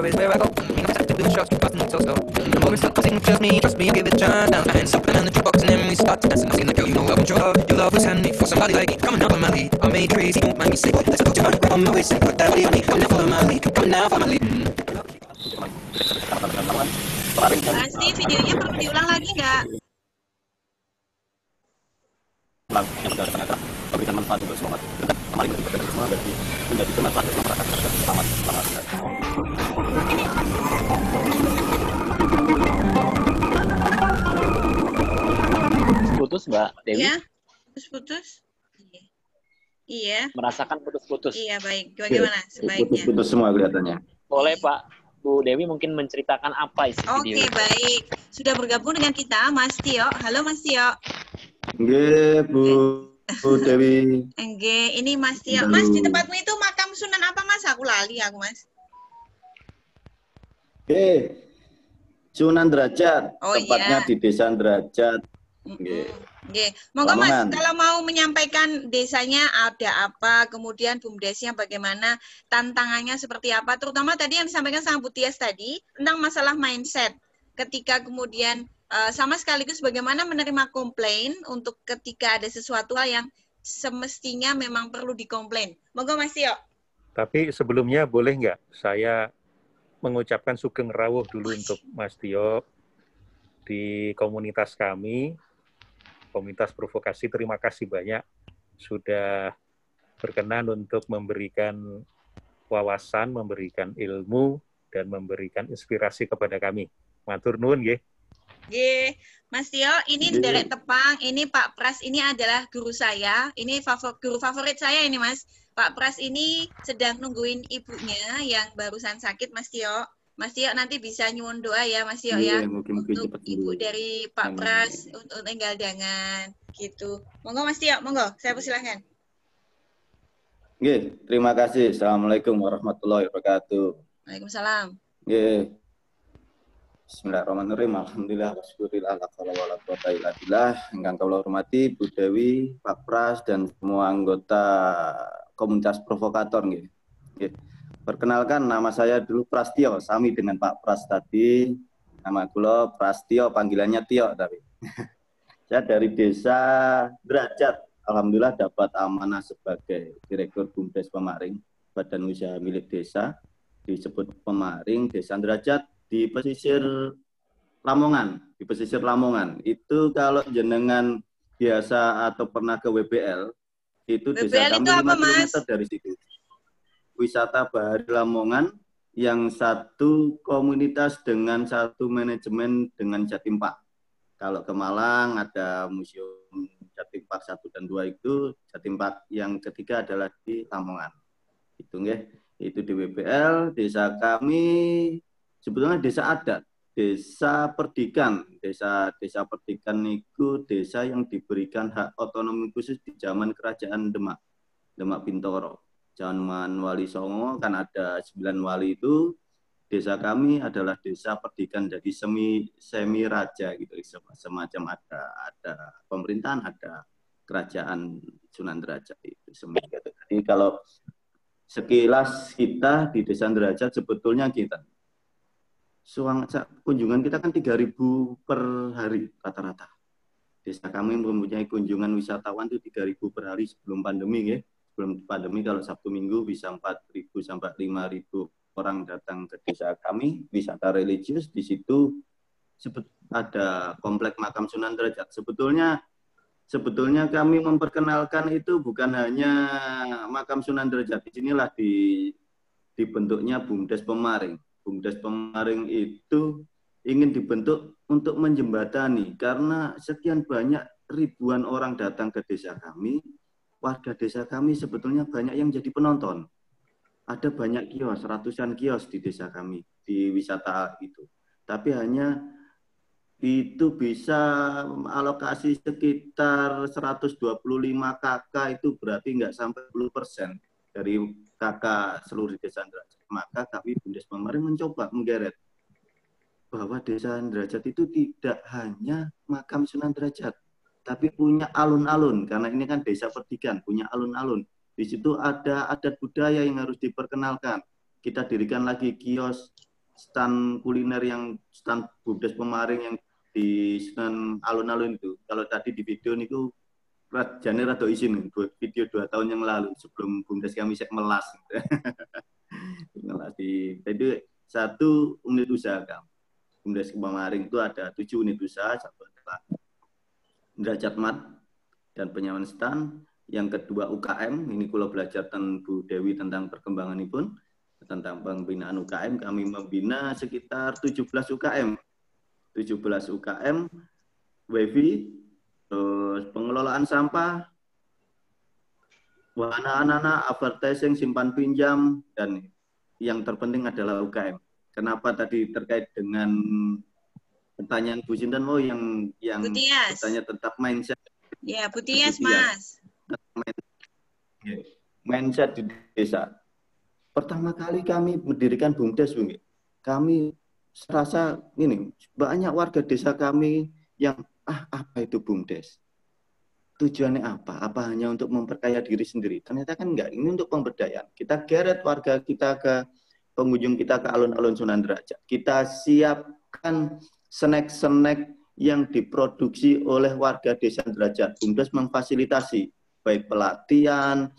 Is where I go. You know, I do shots, we bustin' so slow. The moment start costing, trust me, I give it a try. Down, I ain't something in the jukebox, and then we start to dance. And I see the girl, you know I want your love was handmade for somebody like me. Coming up on my lead, I made crazy, don't mind me say. Let's go to my grab on my waist and put that body on me. Come now, follow my lead, come now, follow my lead. Pasti videonya perlu diulang lagi nggak? Memberikan manfaat untuk semua. Kemarin kita semua berarti menjadi bermanfaat untuk masyarakat. Selamat. Putus Mbak Dewi? Ya, putus. Iya. Merasakan putus-putus. Iya, baik. Bagaimana sebaiknya? Putus semua kelihatannya. Boleh Pak, Bu Dewi mungkin menceritakan apa isi video. Oke, baik. Sudah bergabung dengan kita Mas Tio. Halo Mas Tio. Nggih, Bu Dewi. Nggih, ini Mas Tio. Mas, di tempatmu itu makam Sunan apa, Mas? Aku lali Mas. Sunan Derajat. Oh, tempatnya iya. di Desa Derajat. Nggih. Oke, monggo Mas, Lamongan. kalau mau menyampaikan desanya ada apa, kemudian BUMDesnya bagaimana, tantangannya seperti apa, terutama tadi yang disampaikan sama Bu Tias tadi tentang masalah mindset. Ketika kemudian sama sekaligus bagaimana menerima komplain untuk ketika ada sesuatu hal yang semestinya memang perlu dikomplain. Monggo Mas Tio. Tapi sebelumnya boleh nggak saya mengucapkan sugeng rawuh dulu untuk Mas Tio di komunitas kami, komunitas provokasi. Terima kasih banyak sudah berkenan untuk memberikan wawasan, memberikan ilmu, dan memberikan inspirasi kepada kami. Matur nuwun nggih. Nggih, Mas Tio, ini Derek Tepang, ini Pak Pras, ini adalah guru saya, ini guru favorit saya ini Mas. Pak Pras ini sedang nungguin ibunya yang barusan sakit, Mas Tio. Mas Tio nanti bisa nyuwun doa ya, Mas Tio ya, untuk ibu dari Pak Pras, untuk tinggal jangan gitu. Monggo Mas Tio, monggo, saya persilahkan. Nggih, terima kasih. Assalamualaikum warahmatullahi wabarakatuh. Waalaikumsalam. Nggih. Bismillahirrahmanirrahim. Alhamdulillah wassyukurillah la haula wala quwata illa billah. Ingkang kula hormati Bu Dewi, Pak Pras dan semua anggota komunitas provokator nggih. Nggih. Perkenalkan, nama saya dulu Prastio, sami dengan Pak Pras tadi. Nama kula Prastio, panggilannya Tio tapi. Saya dari Desa Derajat. Alhamdulillah dapat amanah sebagai Direktur BUMDes Pemaring, Badan Usaha Milik Desa, disebut Pemaring Desa Derajat di pesisir Lamongan. Di pesisir Lamongan. Itu kalau jenengan biasa atau pernah ke WBL, itu desa kami 5 km dari situ. Wisata Bahari Lamongan yang satu komunitas dengan satu manajemen dengan Jatim Park. Kalau ke Malang ada Museum Jatim Park 1 dan 2 itu, Jatim Park yang ketiga adalah di Lamongan. Itu nggih, itu di WBL, desa kami sebetulnya desa adat, desa perdikan. Desa perdikan itu desa yang diberikan hak otonomi khusus di zaman Kerajaan Demak Bintoro. Zaman Wali Songo kan ada 9 wali itu. Desa kami adalah desa perdikan, jadi semi raja gitu, semacam ada pemerintahan, ada kerajaan Sunan Derajat itu semacam. Jadi kalau sekilas kita di Desa Derajat sebetulnya kita kunjungan kita kan 3.000 per hari rata-rata. Desa kami mempunyai kunjungan wisatawan itu 3.000 per hari sebelum pandemi ya. Sebelum pandemi kalau Sabtu Minggu bisa 4.000 sampai 5.000 orang datang ke desa kami, wisata religius. Di situ ada komplek makam Sunan Derajat. Sebetulnya kami memperkenalkan itu bukan hanya makam Sunan Derajat. Di sinilah dibentuknya BUMDes Pemaring. BUMDes Pemaring itu ingin dibentuk untuk menjembatani karena sekian banyak ribuan orang datang ke desa kami. Warga desa kami sebetulnya banyak yang jadi penonton. Ada banyak kios, ratusan kios di desa kami, di wisata itu. Tapi hanya itu bisa alokasi sekitar 125 KK, itu berarti nggak sampai 10% dari KK seluruh desa Derajat. Maka kami BUMDes Pemaring mencoba menggeret bahwa desa Derajat itu tidak hanya makam Sunan Derajat, tapi punya alun-alun, karena ini kan desa perdikan, punya alun-alun. Di situ ada adat budaya yang harus diperkenalkan. Kita dirikan lagi kios, stand kuliner yang stand BUMDes Pemaring yang di alun-alun itu. Kalau tadi di video itu jane rada isin, video 2 tahun yang lalu sebelum BUMDes kami sek melas. Jadi 1 unit usaha kami. BUMDes Pemaring itu ada 7 unit usaha, satu adalah Derajat Mat dan penyaman stand. Yang kedua UKM, ini kalau belajar tentang Bu Dewi tentang perkembangan ini pun, tentang pembinaan UKM, kami membina sekitar 17 UKM. 17 UKM, WiFi, terus pengelolaan sampah, wahana anak-anak, advertising, simpan pinjam, dan yang terpenting adalah UKM. Kenapa tadi terkait dengan pertanyaan Bu Sinten, yang bertanya tentang mindset. Ya, Bu Tias, Mas. Mindset di desa. Pertama kali kami mendirikan BUMDes, kami serasa ini banyak warga desa kami yang apa itu BUMDes. tujuannya apa? Apa hanya untuk memperkaya diri sendiri? Ternyata kan enggak, ini untuk pemberdayaan. Kita geret warga kita ke pengunjung kita ke alun-alun Sunan Derajat. Kita siapkan snack-snack yang diproduksi oleh warga Desa Derajat. BUMDes memfasilitasi baik pelatihan,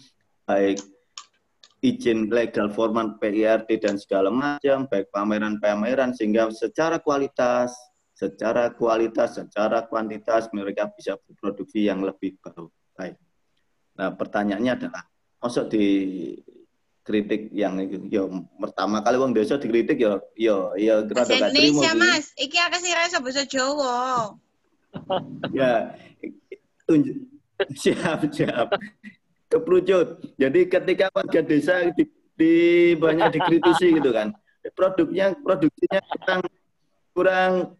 baik izin legal formal PIRT dan segala macam, baik pameran-pameran, sehingga secara kualitas, secara kuantitas mereka bisa berproduksi yang lebih baik. Nah, pertanyaannya adalah, maksud dikritik yang pertama kali wong desa dikritik bahasa Indonesia Mas, iki akeh sing rasa bahasa Jawa. Ya, siap. Keperucut. Jadi ketika warga desa banyak dikritisi gitu kan, produksinya kurang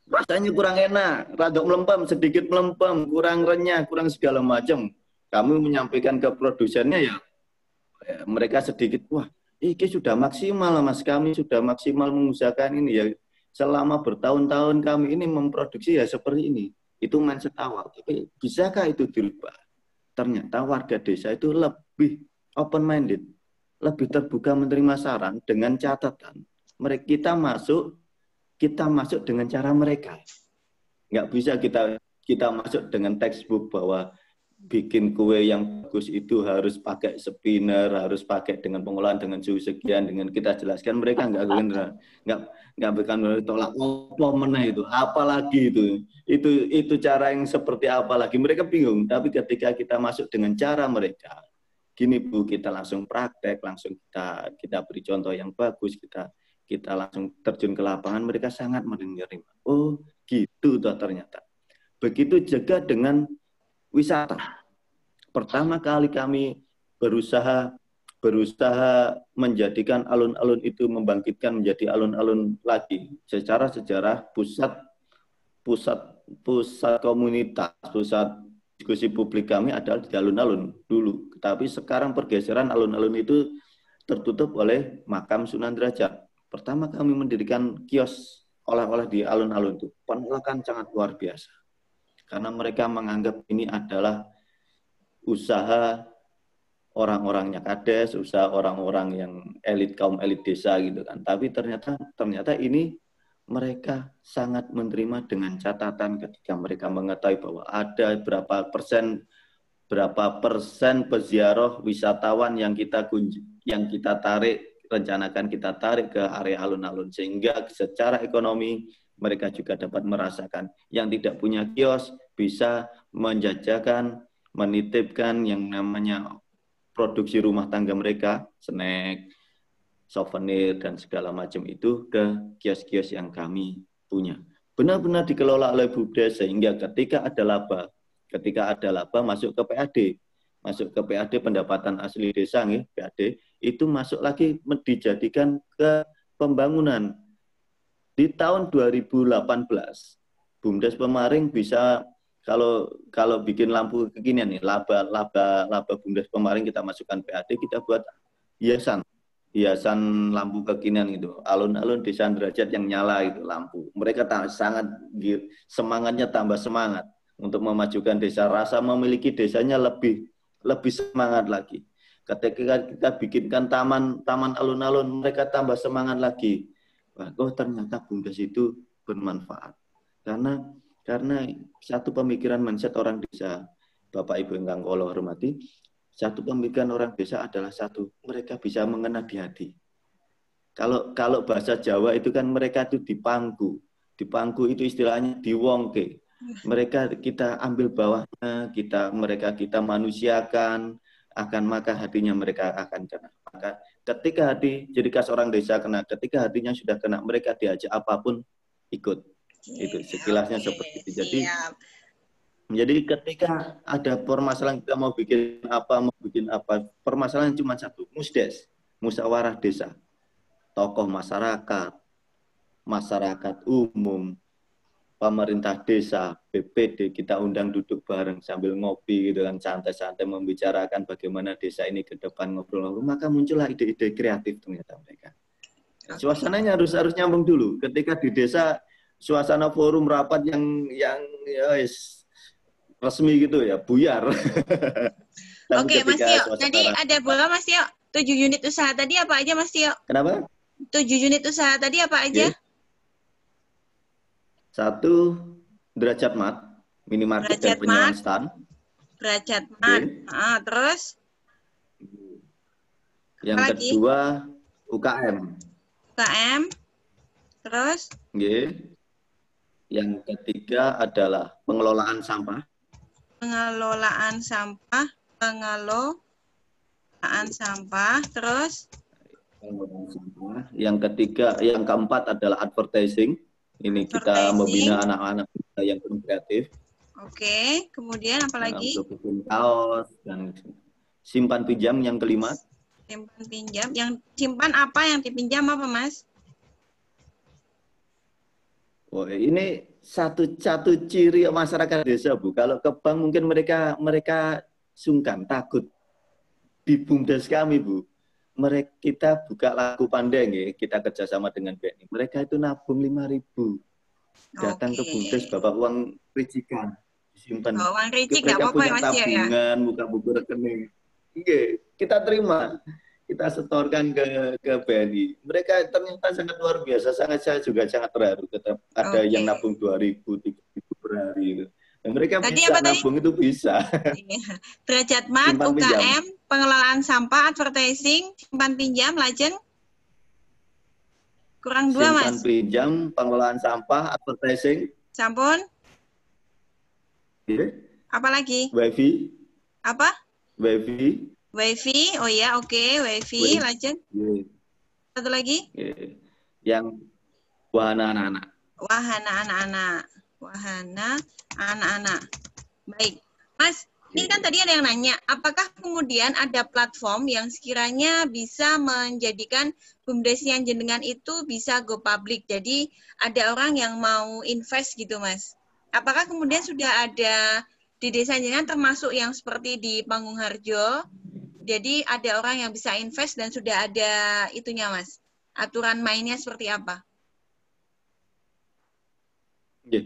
rasanya kurang enak, rada melempem, sedikit melempem, kurang renyah, kurang segala macam. Kami menyampaikan ke produsennya ya mereka sedikit, wah ini sudah maksimal Mas, kami sudah maksimal mengusahakan ini ya. Selama bertahun-tahun kami ini memproduksi ya seperti ini. Itu mindset awal. Tapi bisakah itu dirubah? Ternyata warga desa itu lebih open-minded, lebih terbuka menerima saran dengan catatan. Kita masuk dengan cara mereka. Nggak bisa kita masuk dengan textbook bahwa bikin kue yang bagus itu harus pakai spinner, harus pakai dengan pengolahan dengan suhu sekian, dengan kita jelaskan mereka nggak bakal tolak apa mana itu, apalagi itu cara yang seperti apa lagi, mereka bingung. Tapi ketika kita masuk dengan cara mereka, gini Bu, kita langsung praktek, langsung kita beri contoh yang bagus, kita langsung terjun ke lapangan, mereka sangat menerima. Oh gitu toh ternyata. Begitu juga dengan wisata. Pertama kali kami berusaha menjadikan alun-alun itu, membangkitkan menjadi alun-alun lagi. Secara sejarah pusat komunitas, pusat diskusi publik kami adalah di alun-alun dulu. Tapi sekarang pergeseran alun-alun itu tertutup oleh makam Sunan Derajat. Pertama kami mendirikan kios oleh-oleh di alun-alun itu. Penolakan sangat luar biasa. Karena mereka menganggap ini adalah usaha orang-orangnya kades, usaha orang-orang yang kaum elit desa gitu kan. Tapi ternyata ini mereka sangat menerima dengan catatan ketika mereka mengetahui bahwa ada berapa persen peziarah wisatawan yang kita rencanakan kita tarik ke area alun-alun, sehingga secara ekonomi mereka juga dapat merasakan. Yang tidak punya kios bisa menjajakan, menitipkan yang namanya produksi rumah tangga mereka, snack, souvenir, dan segala macam itu ke kios-kios yang kami punya. Benar-benar dikelola oleh BUMDes, sehingga ketika ada laba masuk ke PAD. Masuk ke PAD, pendapatan asli desa, PAD, itu masuk lagi dijadikan ke pembangunan. Di tahun 2018, BUMDes Pemaring bisa, kalau bikin lampu kekinian nih, laba BUMDes Pemaring kita masukkan PAD, kita buat hiasan lampu kekinian gitu. Alun-alun Desa Derajat yang nyala itu lampu. Mereka sangat semangatnya tambah semangat untuk memajukan desa, rasa memiliki desanya lebih semangat lagi. Ketika kita bikinkan taman alun-alun, mereka tambah semangat lagi. Wah, ternyata BUMDes itu bermanfaat. Karena satu pemikiran mindset orang desa, Bapak Ibu ingkang kula hormati, satu pemikiran orang desa adalah mereka bisa mengena di hati. Kalau bahasa Jawa itu kan mereka itu dipangku. Dipangku itu istilahnya diwongke. Kita ambil bawahnya, kita manusiakan, maka hatinya mereka akan kena. Maka ketika jadi seorang desa kena, ketika hatinya sudah kena, mereka diajak apapun ikut. Itu sekilasnya seperti itu. Jadi ketika ada permasalahan kita mau bikin apa, permasalahan cuma satu, musdes, musyawarah desa. Tokoh masyarakat umum, pemerintah desa, BPD, kita undang duduk bareng sambil ngopi gitu kan, santai-santai membicarakan bagaimana desa ini ke depan, ngobrol-ngobrol, maka muncullah ide-ide kreatif ternyata mereka. Suasananya harus nyambung dulu. Ketika di desa suasana forum rapat yang resmi gitu ya, buyar. Tapi Oke, Mas ketika Tio. suasana- Tadi ada berapa, Mas Tio? 7 unit usaha tadi apa aja, Mas Tio? Kenapa? 7 unit usaha tadi apa aja? Oke. 1 derajat mat, minimarket dan Derajat penyewaan mat. stand. Derajat mat. Oke. Terus Yang Apa lagi? kedua UKM. UKM. Terus Oke. Yang ketiga adalah pengelolaan sampah. pengelolaan sampah. Pengelolaan sampah. Terus Pengelolaan sampah. Yang ketiga, yang keempat adalah advertising. Ini kita Advertising. membina anak-anak kita yang belum kreatif. oke. Kemudian apa lagi? Untuk bikin kaos dan simpan pinjam yang kelima. Simpan pinjam. Yang simpan apa? Yang dipinjam apa, Mas? Oh, ini satu ciri masyarakat desa, Bu. Kalau ke bank mungkin mereka sungkan, takut. Di BUMDes kami, Bu, kita buka laku pandai, ya. Kita kerjasama dengan BNI. Mereka itu nabung 5.000. Datang ke BUMDes, bapak uang ricikan, disimpan. Oh, uang ricik nggak Mereka apa-apa ya, punya Mas Tio ya? tabungan, buka buku rekening. Iya, kita terima. Kita setorkan ke BNI. Mereka ternyata sangat luar biasa. Saya juga sangat terharu. Tetap ada yang nabung 2.000, 3.000 per hari. Gitu. Dan mereka Tadi bisa apa tadi? nabung itu bisa. Iya. Derajat mat, Simpan pinjam. UKM, pengelolaan sampah, advertising, simpan pinjam, lajeng. Kurang 2, Simpan Mas. pinjam, pengelolaan sampah, advertising, Sampun. ya, Apa lagi? wifi, Apa? wifi, Wifi. Oh ya, oke. Wifi, lajeng. ya, Satu lagi? ya. Yang wahana anak-anak. Wahana anak-anak. Wahana anak-anak. Baik. Mas, ini kan tadi ada yang nanya, apakah kemudian ada platform yang sekiranya bisa menjadikan BUMDes yang jenengan itu bisa go public? Jadi ada orang yang mau invest gitu, Mas. Apakah kemudian sudah ada di desa jenengan termasuk yang seperti di Pangungharjo? Jadi ada orang yang bisa invest dan sudah ada itunya, Mas. Aturan mainnya seperti apa? Ya.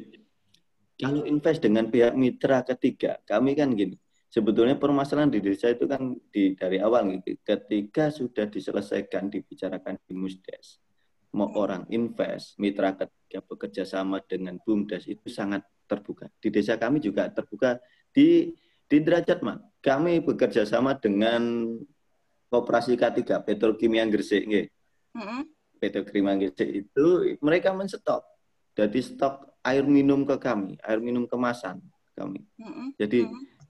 Kalau invest dengan pihak mitra ketiga, kami kan gini, sebetulnya permasalahan di desa itu kan dari awal gitu. Ketika sudah diselesaikan, dibicarakan di Musdes, mau orang invest, mitra ketiga bekerja sama dengan BUMDes itu sangat terbuka. Di desa kami juga terbuka di derajat mat. Kami bekerja sama dengan Koperasi K3 Petrokimia Gresik. Petrokimia Gresik itu mereka menstok. Jadi stok air minum ke kami, air minum kemasan kami.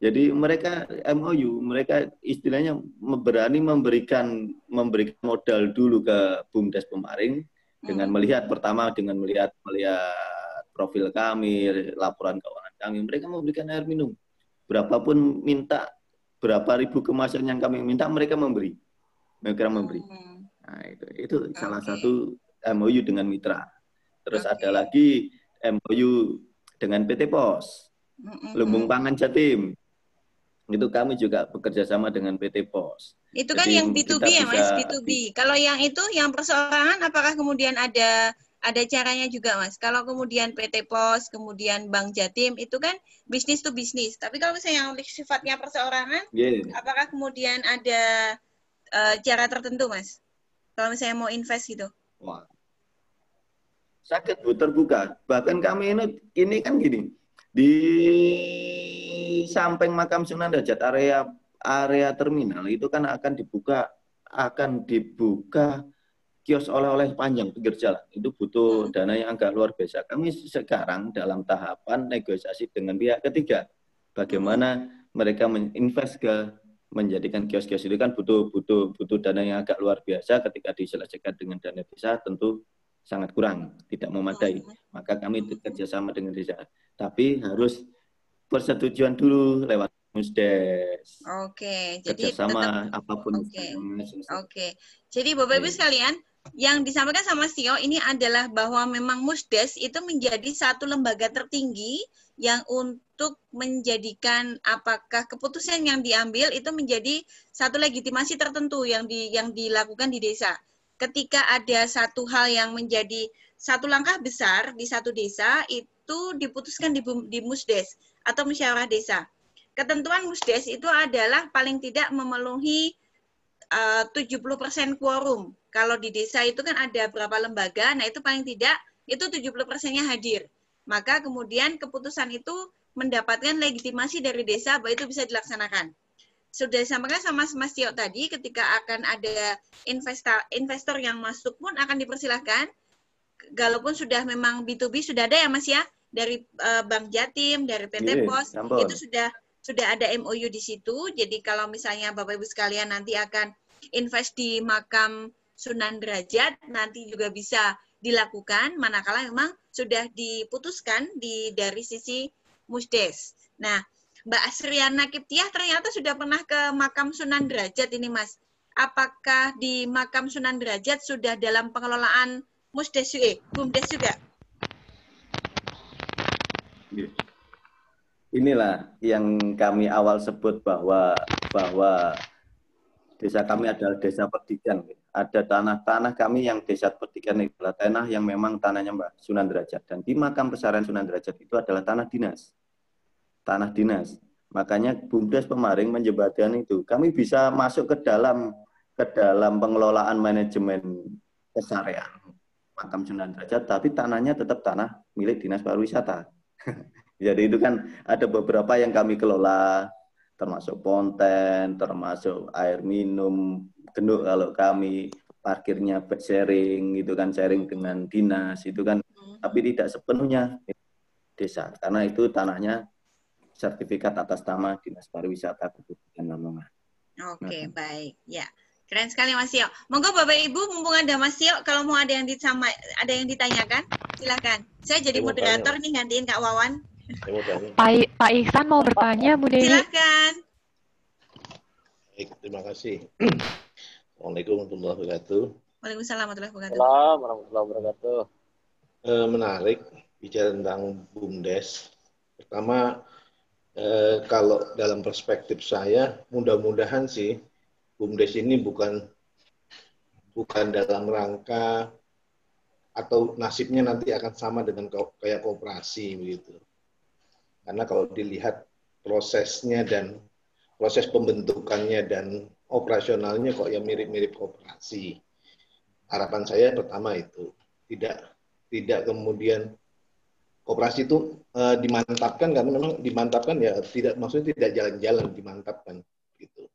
Jadi mereka MOU, mereka istilahnya berani memberikan modal dulu ke BUMDes Pemaring dengan melihat pertama dengan melihat profil kami, laporan keuangan kami, mereka memberikan air minum. Berapapun minta, berapa ribu kemasan yang kami minta, mereka memberi. Mereka memberi. Nah, itu salah satu MOU dengan mitra. Terus ada lagi MOU dengan PT POS, Lumbung Pangan Jatim. Itu kami juga bekerja sama dengan PT POS. Itu kan jadi yang B2B ya, Mas, B2B. Kalau yang itu, yang perseorangan, apakah kemudian ada caranya juga, Mas? Kalau kemudian PT POS, kemudian Bank Jatim, itu kan bisnis to bisnis. Tapi kalau misalnya yang sifatnya perseorangan, apakah kemudian ada cara tertentu, Mas? Kalau misalnya mau invest gitu. Wah. Sakit, Bu, terbuka. Bahkan kami ini kan gini, di samping makam Sunan Derajat area terminal itu kan akan dibuka kios oleh-oleh panjang pinggir jalan. Itu butuh dana yang agak luar biasa. Kami sekarang dalam tahapan negosiasi dengan pihak ketiga. Bagaimana mereka menginvest menjadikan kios-kios itu kan butuh dana yang agak luar biasa. Ketika diselesaikan dengan dana desa tentu sangat kurang, tidak memadai. Maka kami bekerjasama dengan desa. Tapi harus persetujuan dulu lewat Musdes. Oke, jadi kerjasama apapun. Oke. Jadi Bapak Ibu sekalian, yang disampaikan sama Tio ini adalah bahwa memang Musdes itu menjadi satu lembaga tertinggi yang untuk menjadikan apakah keputusan yang diambil itu menjadi satu legitimasi tertentu yang dilakukan di desa. Ketika ada satu hal yang menjadi satu langkah besar di satu desa, itu diputuskan di Musdes. atau musyawarah desa. Ketentuan Musdes itu adalah paling tidak memenuhi 70% quorum. Kalau di desa itu kan ada berapa lembaga, nah itu paling tidak itu 70%-nya hadir. Maka kemudian keputusan itu mendapatkan legitimasi dari desa bahwa itu bisa dilaksanakan. Sudah disampaikan sama Mas Tio tadi, ketika akan ada investor yang masuk pun akan dipersilahkan. Walaupun sudah memang B2B sudah ada ya Mas ya, dari Bank Jatim, dari PT Pos, itu sudah ada MOU di situ. Jadi kalau misalnya Bapak Ibu sekalian nanti akan invest di makam Sunan Derajat, nanti juga bisa dilakukan manakala memang sudah diputuskan dari sisi Musdes. Nah, Mbak Asriana Kiptiah ternyata sudah pernah ke makam Sunan Derajat ini, Mas. Apakah di makam Sunan Derajat sudah dalam pengelolaan Musdes BUMDes juga? Inilah yang kami awal sebut bahwa desa kami adalah desa perdikan. Ada tanah-tanah kami yang desa perdikan adalah tanah yang memang tanahnya Mbak Sunan Derajat. Dan di makam pesarian Sunan Derajat itu adalah tanah dinas. Tanah dinas. Makanya BUMDes Pemaring menjembatani itu. Kami bisa masuk ke dalam pengelolaan manajemen pesarian makam Sunan Derajat, tapi tanahnya tetap tanah milik Dinas Pariwisata. Jadi itu kan ada beberapa yang kami kelola, termasuk ponten, termasuk air minum, genduk kalau kami, parkirnya sharing, itu kan sharing dengan dinas, itu kan, tapi tidak sepenuhnya desa, karena itu tanahnya sertifikat atas nama Dinas Pariwisata Kabupaten Lamongan. Oke, baik. Ya, keren sekali Mas Tio. Monggo Bapak Ibu, mumpung ada Mas Tio, kalau mau ada yang ditanyakan, silakan. Saya jadi moderator nih, gantiin Kak Wawan. Pak Ihsan mau bertanya, Bu Dewi. Silakan. Baik, terima kasih. Assalamualaikum warahmatullahi wabarakatuh. Waalaikumsalam warahmatullahi wabarakatuh. Assalamualaikum warahmatullahi wabarakatuh. Menarik bicara tentang BUMDes. Pertama, kalau dalam perspektif saya, mudah-mudahan sih BUMDes ini bukan dalam rangka atau nasibnya nanti akan sama dengan kayak koperasi begitu. Karena kalau dilihat prosesnya dan proses pembentukannya dan operasionalnya kok ya mirip-mirip koperasi. Harapan saya pertama itu tidak kemudian koperasi itu dimantapkan, karena memang dimantapkan ya maksudnya tidak jalan-jalan, dimantapkan gitu.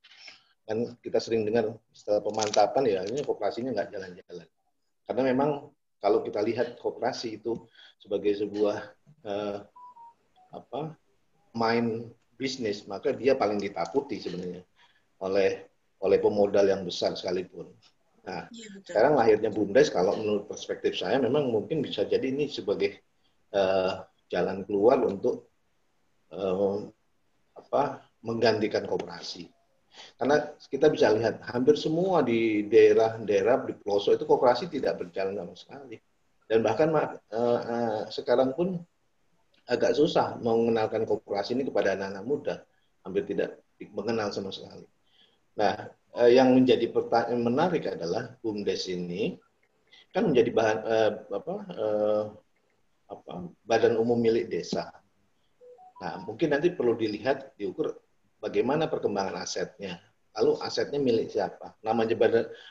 Kan kita sering dengar setelah pemantapan ya ini koperasinya nggak jalan-jalan. Karena memang kalau kita lihat koperasi itu sebagai sebuah main bisnis, maka dia paling ditakuti sebenarnya oleh pemodal yang besar sekalipun. Nah, sekarang lahirnya BUMDes, kalau menurut perspektif saya memang mungkin bisa jadi ini sebagai jalan keluar untuk menggantikan koperasi. Karena kita bisa lihat hampir semua di daerah-daerah di pelosok itu koperasi tidak berjalan sama sekali. Dan bahkan sekarang pun agak susah mengenalkan koperasi ini kepada anak-anak muda, hampir tidak mengenal sama sekali. Nah, yang menjadi pertanyaan menarik adalah BUMDes ini kan menjadi badan umum milik desa. Nah, mungkin nanti perlu diukur bagaimana perkembangan asetnya. Lalu asetnya milik siapa? Namanya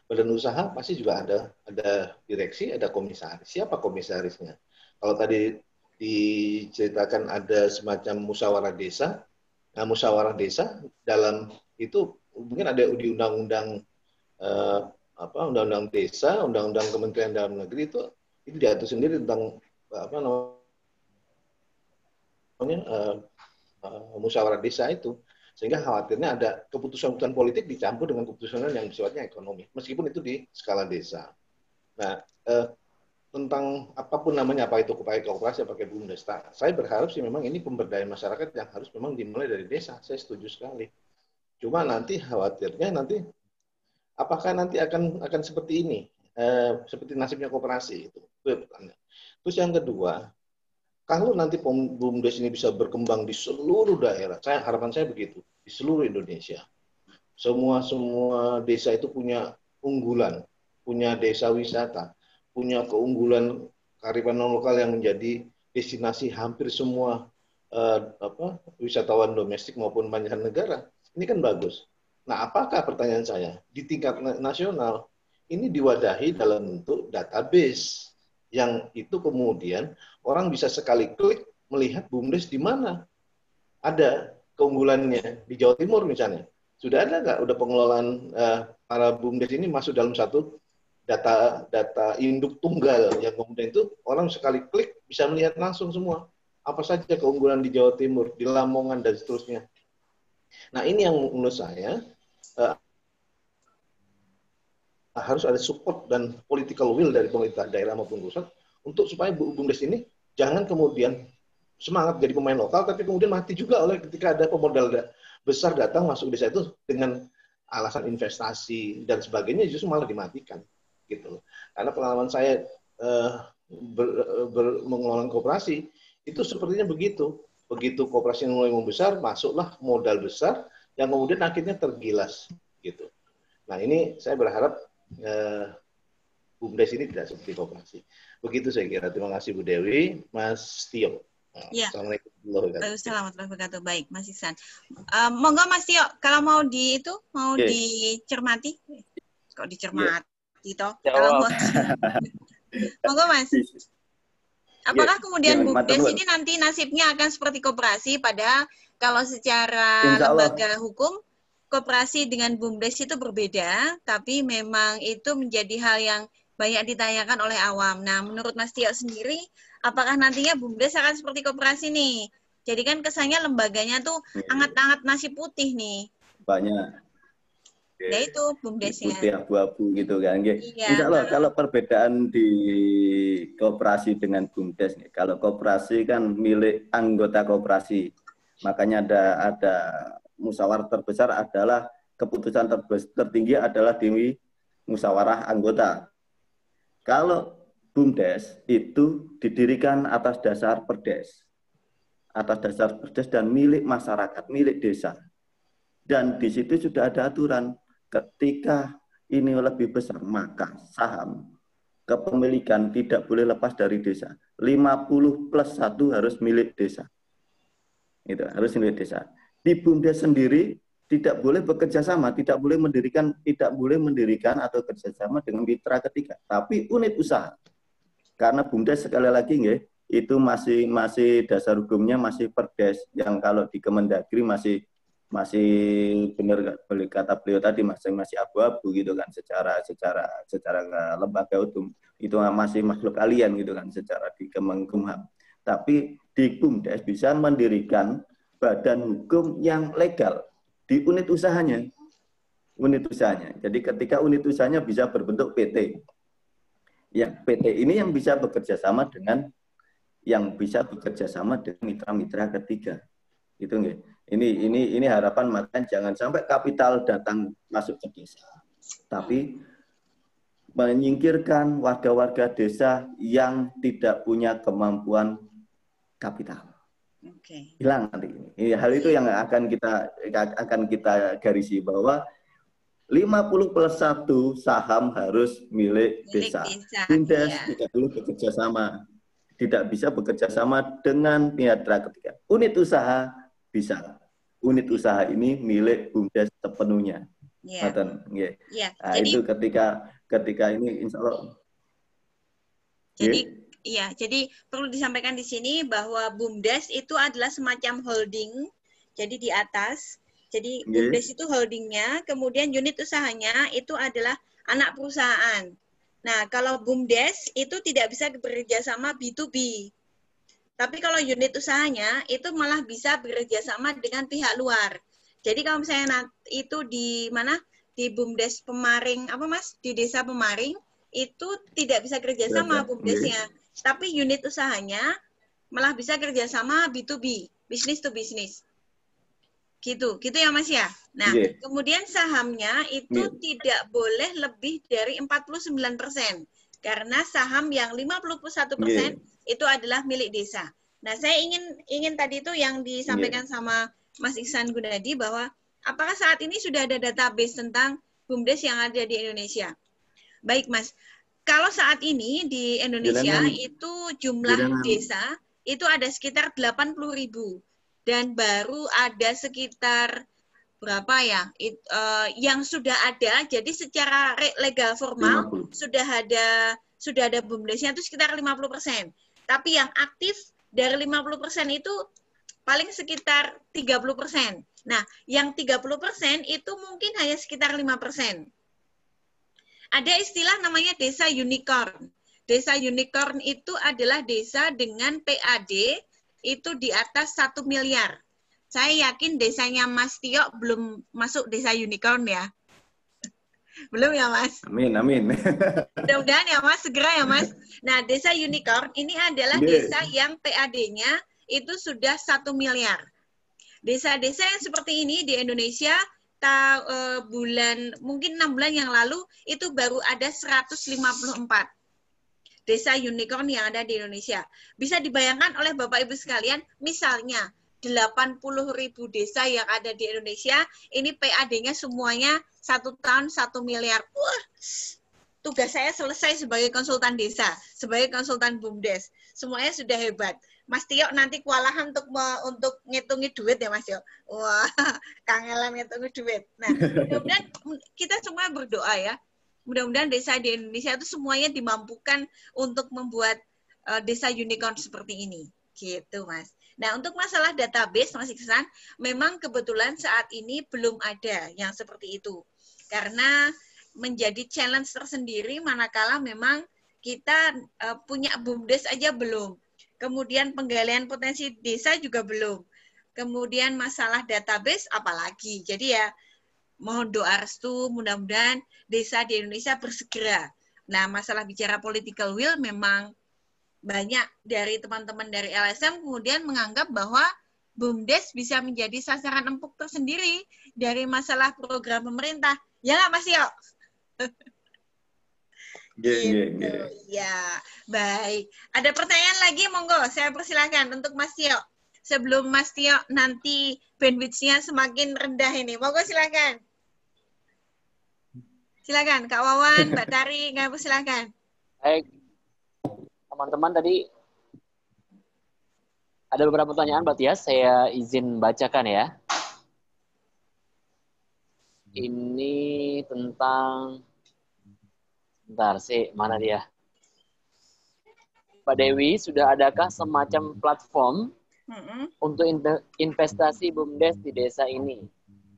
badan usaha pasti juga ada direksi, ada komisaris. Siapa komisarisnya? Kalau tadi diceritakan ada semacam musyawarah desa. Nah, musyawarah desa dalam itu mungkin ada di undang-undang undang-undang desa, undang-undang Kementerian Dalam Negeri itu diatur sendiri tentang musyawarah desa itu, sehingga khawatirnya ada keputusan-keputusan politik dicampur dengan keputusan yang sifatnya ekonomi, meskipun itu di skala desa. Nah, tentang apapun namanya, apa itu pakai koperasi, pakai BUMDes, saya berharap sih memang ini pemberdayaan masyarakat yang harus memang dimulai dari desa. Saya setuju sekali. Cuma nanti khawatirnya apakah nanti akan seperti ini, seperti nasibnya koperasi itu pertanyaan. Terus yang kedua, kalau nanti BUMDes ini bisa berkembang di seluruh daerah, harapan saya begitu, di seluruh Indonesia. Semua desa itu punya unggulan, punya desa wisata, punya keunggulan kearifan lokal yang menjadi destinasi hampir semua wisatawan domestik maupun mancanegara. Ini kan bagus. Nah, apakah pertanyaan saya di tingkat nasional ini diwadahi dalam bentuk database yang itu kemudian orang bisa sekali klik melihat BUMDes di mana ada keunggulannya di Jawa Timur misalnya. Sudah ada nggak udah pengelolaan para BUMDes ini masuk dalam satu data induk tunggal yang kemudian itu orang sekali klik bisa melihat langsung semua apa saja keunggulan di Jawa Timur, di Lamongan dan seterusnya. Nah, ini yang menurut saya harus ada support dan political will dari pemerintah daerah maupun pusat untuk supaya BUMDes ini jangan kemudian semangat jadi pemain lokal tapi kemudian mati juga oleh ketika ada pemodal besar datang masuk desa itu dengan alasan investasi dan sebagainya justru malah dimatikan gitu. Karena pengalaman saya mengelola koperasi itu sepertinya begitu. Begitu koperasi mulai membesar, masuklah modal besar yang kemudian akhirnya tergilas gitu. Nah, ini saya berharap BUMDes ini tidak seperti koperasi. Begitu saya kira. Terima kasih Bu Dewi, Mas Tio. Ya. Assalamualaikum warahmatullahi wabarakatuh. Baik, Mas Iksan. Monggo Mas Tio, kalau mau dicermati, kok dicermati toh? Kalau mau, monggo Mas. Apakah kemudian BUMDes ini nanti nasibnya akan seperti koperasi? Padahal kalau secara lembaga hukum koperasi dengan BUMDes itu berbeda, tapi memang itu menjadi hal yang banyak ditanyakan oleh awam. Nah, menurut Mas Tio sendiri, apakah nantinya BUMDes akan seperti koperasi nih? Jadi kan kesannya lembaganya tuh hangat-hangat nasi putih nih. Banyak. Ya itu BUMDesnya. Putih abu-abu gitu kan. Iya. Insya Allah kalau perbedaan di koperasi dengan BUMDes, kalau koperasi kan milik anggota koperasi, makanya ada musyawarah terbesar adalah keputusan tertinggi adalah di musyawarah anggota. Kalau BUMDes itu didirikan atas dasar perdes, dan milik masyarakat, milik desa. Dan di situ sudah ada aturan, ketika ini lebih besar, maka saham kepemilikan tidak boleh lepas dari desa. 50+1 harus milik desa. Itu harus milik desa. Di BUMDes sendiri tidak boleh bekerja sama, tidak boleh mendirikan atau kerjasama dengan mitra ketiga, tapi unit usaha. Karena BUMDes sekali lagi itu masih dasar hukumnya masih perdes, yang kalau di Kemendagri masih benar kata beliau tadi masih abu-abu gitu kan, secara lembaga hukum itu masih makhluk alien gitu kan secara di Kemenkumham. Tapi di BUMDes bisa mendirikan badan hukum yang legal di unit usahanya. Jadi ketika unit usahanya bisa berbentuk PT. Ya, PT ini yang bisa bekerja sama dengan mitra-mitra ketiga. Itu nggih. Ini harapan, makanya jangan sampai kapital datang masuk ke desa. Tapi menyingkirkan warga-warga desa yang tidak punya kemampuan kapital. Hilang nanti ini. Hal itu yang akan kita garisi, bahwa 50+1 saham harus milik desa. BUMDes tidak boleh bekerja sama, tidak bisa bekerja sama dengan mitra ketiga. Unit usaha bisa. Unit usaha ini milik BUMDes sepenuhnya. Yeah. Nah, jadi, itu ketika ini insya Allah. Jadi perlu disampaikan di sini bahwa BUMDes itu adalah semacam holding. Jadi di atas. Jadi BUMDes itu holdingnya, kemudian unit usahanya itu adalah anak perusahaan. Nah, kalau BUMDes itu tidak bisa bekerja sama B2B. Tapi kalau unit usahanya itu malah bisa bekerja sama dengan pihak luar. Jadi kalau misalnya itu di mana? Di BUMDes Pemaring, di Desa Pemaring, itu tidak bisa kerja sama BUMDesnya. Tapi unit usahanya malah bisa kerja sama B2B, business to business. Gitu ya Mas ya. Nah, kemudian sahamnya itu tidak boleh lebih dari 49%. Karena saham yang 51% itu adalah milik desa. Nah, saya ingin tadi itu yang disampaikan sama Mas Iksan Gunadi, bahwa apakah saat ini sudah ada database tentang BUMDes yang ada di Indonesia? Baik Mas, kalau saat ini di Indonesia itu jumlah desa itu ada sekitar 80.000 dan baru ada sekitar berapa ya yang sudah ada, jadi secara legal formal 50. sudah ada BUMDes-nya itu sekitar 50%. Tapi yang aktif dari 50% itu paling sekitar 30%. Nah, yang 30% itu mungkin hanya sekitar 5%. Ada istilah namanya desa unicorn. Desa unicorn itu adalah desa dengan PAD itu di atas 1 miliar. Saya yakin desanya Mas Tio belum masuk desa unicorn ya. Belum ya, Mas? Amin, amin. Mudah-mudahan ya, Mas. Segera ya, Mas. Nah, desa unicorn ini adalah desa yang PAD-nya itu sudah 1 miliar. Desa-desa yang seperti ini di Indonesia, mungkin 6 bulan yang lalu, itu baru ada 154 desa unicorn yang ada di Indonesia. Bisa dibayangkan oleh Bapak Ibu sekalian, misalnya 80.000 desa yang ada di Indonesia, ini PAD-nya semuanya 1 tahun 1 miliar. Wah, tugas saya selesai sebagai konsultan desa, sebagai konsultan BUMDes. Semuanya sudah hebat. Mas Tio nanti kewalahan untuk ngitungi duit ya, Mas Tio. Wah, kangelan ngitungi duit. Nah, mudah-mudahan kita semua berdoa ya. Mudah-mudahan desa di Indonesia itu semuanya dimampukan untuk membuat desa unicorn seperti ini. Gitu, Mas. Nah, untuk masalah database, Mas Iksan, memang kebetulan saat ini belum ada yang seperti itu. Karena menjadi challenge tersendiri manakala memang kita punya BUMDes aja belum. Kemudian penggalian potensi desa juga belum. Kemudian masalah database apalagi. Jadi ya, mohon doa restu, mudah-mudahan desa di Indonesia bersegera. Nah, masalah bicara political will memang banyak dari teman-teman dari LSM kemudian menganggap bahwa BUMDes bisa menjadi sasaran empuk tersendiri dari masalah program pemerintah. Ya nggak, Mas Tio? Gitu. Ya, baik. Ada pertanyaan lagi, monggo. Saya persilahkan untuk Mas Tio. Sebelum Mas Tio nanti bandwidth-nya semakin rendah ini. Monggo silakan. Silakan, Kak Wawan, Mbak Tari, Kak silakan. Baik. Teman-teman tadi ada beberapa pertanyaan, Mbak Tias. Saya izin bacakan ya. Ini tentang... Bentar sih, mana dia? Mbak Dewi, sudah adakah semacam platform untuk investasi BUMDes di desa ini?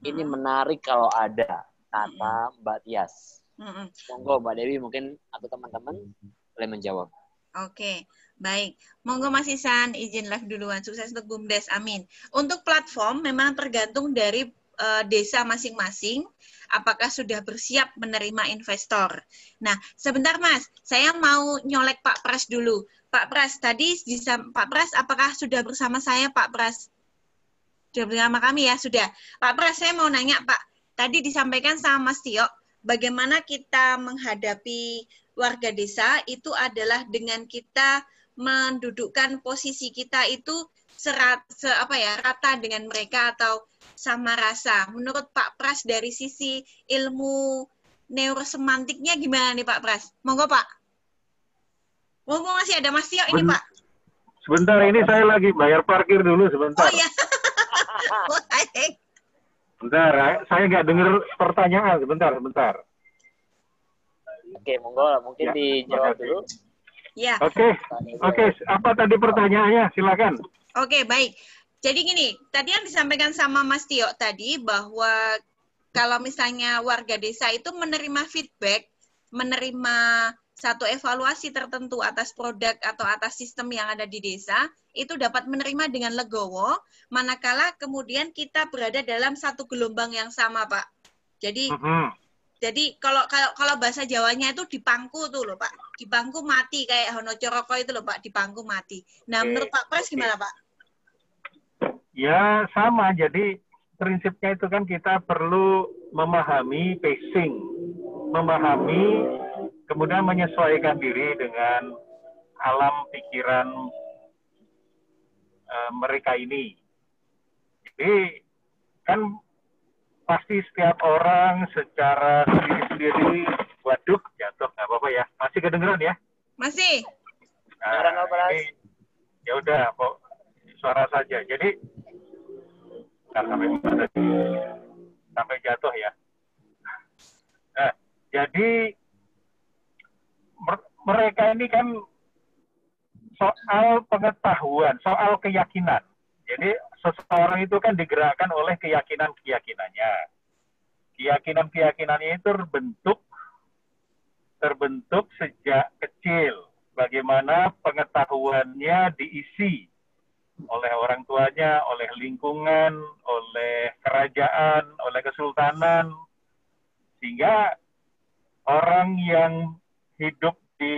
Ini menarik kalau ada, kata Mbak Tias. Monggo Mbak Dewi mungkin atau teman-teman boleh menjawab. Oke, baik. Monggo Mas Ihsan, izin live duluan. Sukses untuk BUMDes, amin. Untuk platform memang tergantung dari desa masing-masing, apakah sudah bersiap menerima investor. Nah, sebentar Mas, saya mau nyolek Pak Pras dulu. Pak Pras, tadi Pak Pras, apakah sudah bersama saya Pak Pras? Sudah bersama kami ya? Sudah. Pak Pras, saya mau nanya Pak, tadi disampaikan sama Mas Tio, bagaimana kita menghadapi warga desa itu adalah dengan kita mendudukkan posisi kita itu rata dengan mereka atau sama rasa. Menurut Pak Pras dari sisi ilmu neurosemantiknya gimana nih Pak Pras? Monggo Pak. Monggo masih ada Mas Tio ini Pak. Sebentar, ini saya lagi bayar parkir dulu sebentar. Oh ya. Bentar, saya nggak dengar pertanyaan. Sebentar. Oke, monggo mungkin dijawab dulu. Ya. Oke. Apa tadi pertanyaannya? Silakan. Oke, baik. Jadi gini, tadi yang disampaikan sama Mas Tio tadi bahwa kalau misalnya warga desa itu menerima feedback, menerima satu evaluasi tertentu atas produk atau atas sistem yang ada di desa, itu dapat menerima dengan legowo, manakala kemudian kita berada dalam satu gelombang yang sama, Pak. Jadi Jadi kalau bahasa Jawanya itu dipangku tuh loh Pak, dipangku mati kayak Hono Coroko itu loh Pak, dipangku mati. Nah menurut Pak Pras gimana Pak? Ya sama, jadi prinsipnya itu kan kita perlu memahami pacing, memahami kemudian menyesuaikan diri dengan alam pikiran mereka ini. Jadi kan pasti setiap orang secara sendiri-sendiri, waduh, jatuh, nggak apa-apa ya. Masih kedengeran ya? Masih. Nah, Ya udah, kok suara saja. Jadi sampai jatuh ya. Nah, jadi mereka ini kan soal pengetahuan, soal keyakinan. Jadi seseorang itu kan digerakkan oleh keyakinan-keyakinannya. Keyakinan-keyakinannya itu terbentuk sejak kecil. Bagaimana pengetahuannya diisi oleh orang tuanya, oleh lingkungan, oleh kerajaan, oleh kesultanan. Sehingga orang yang hidup di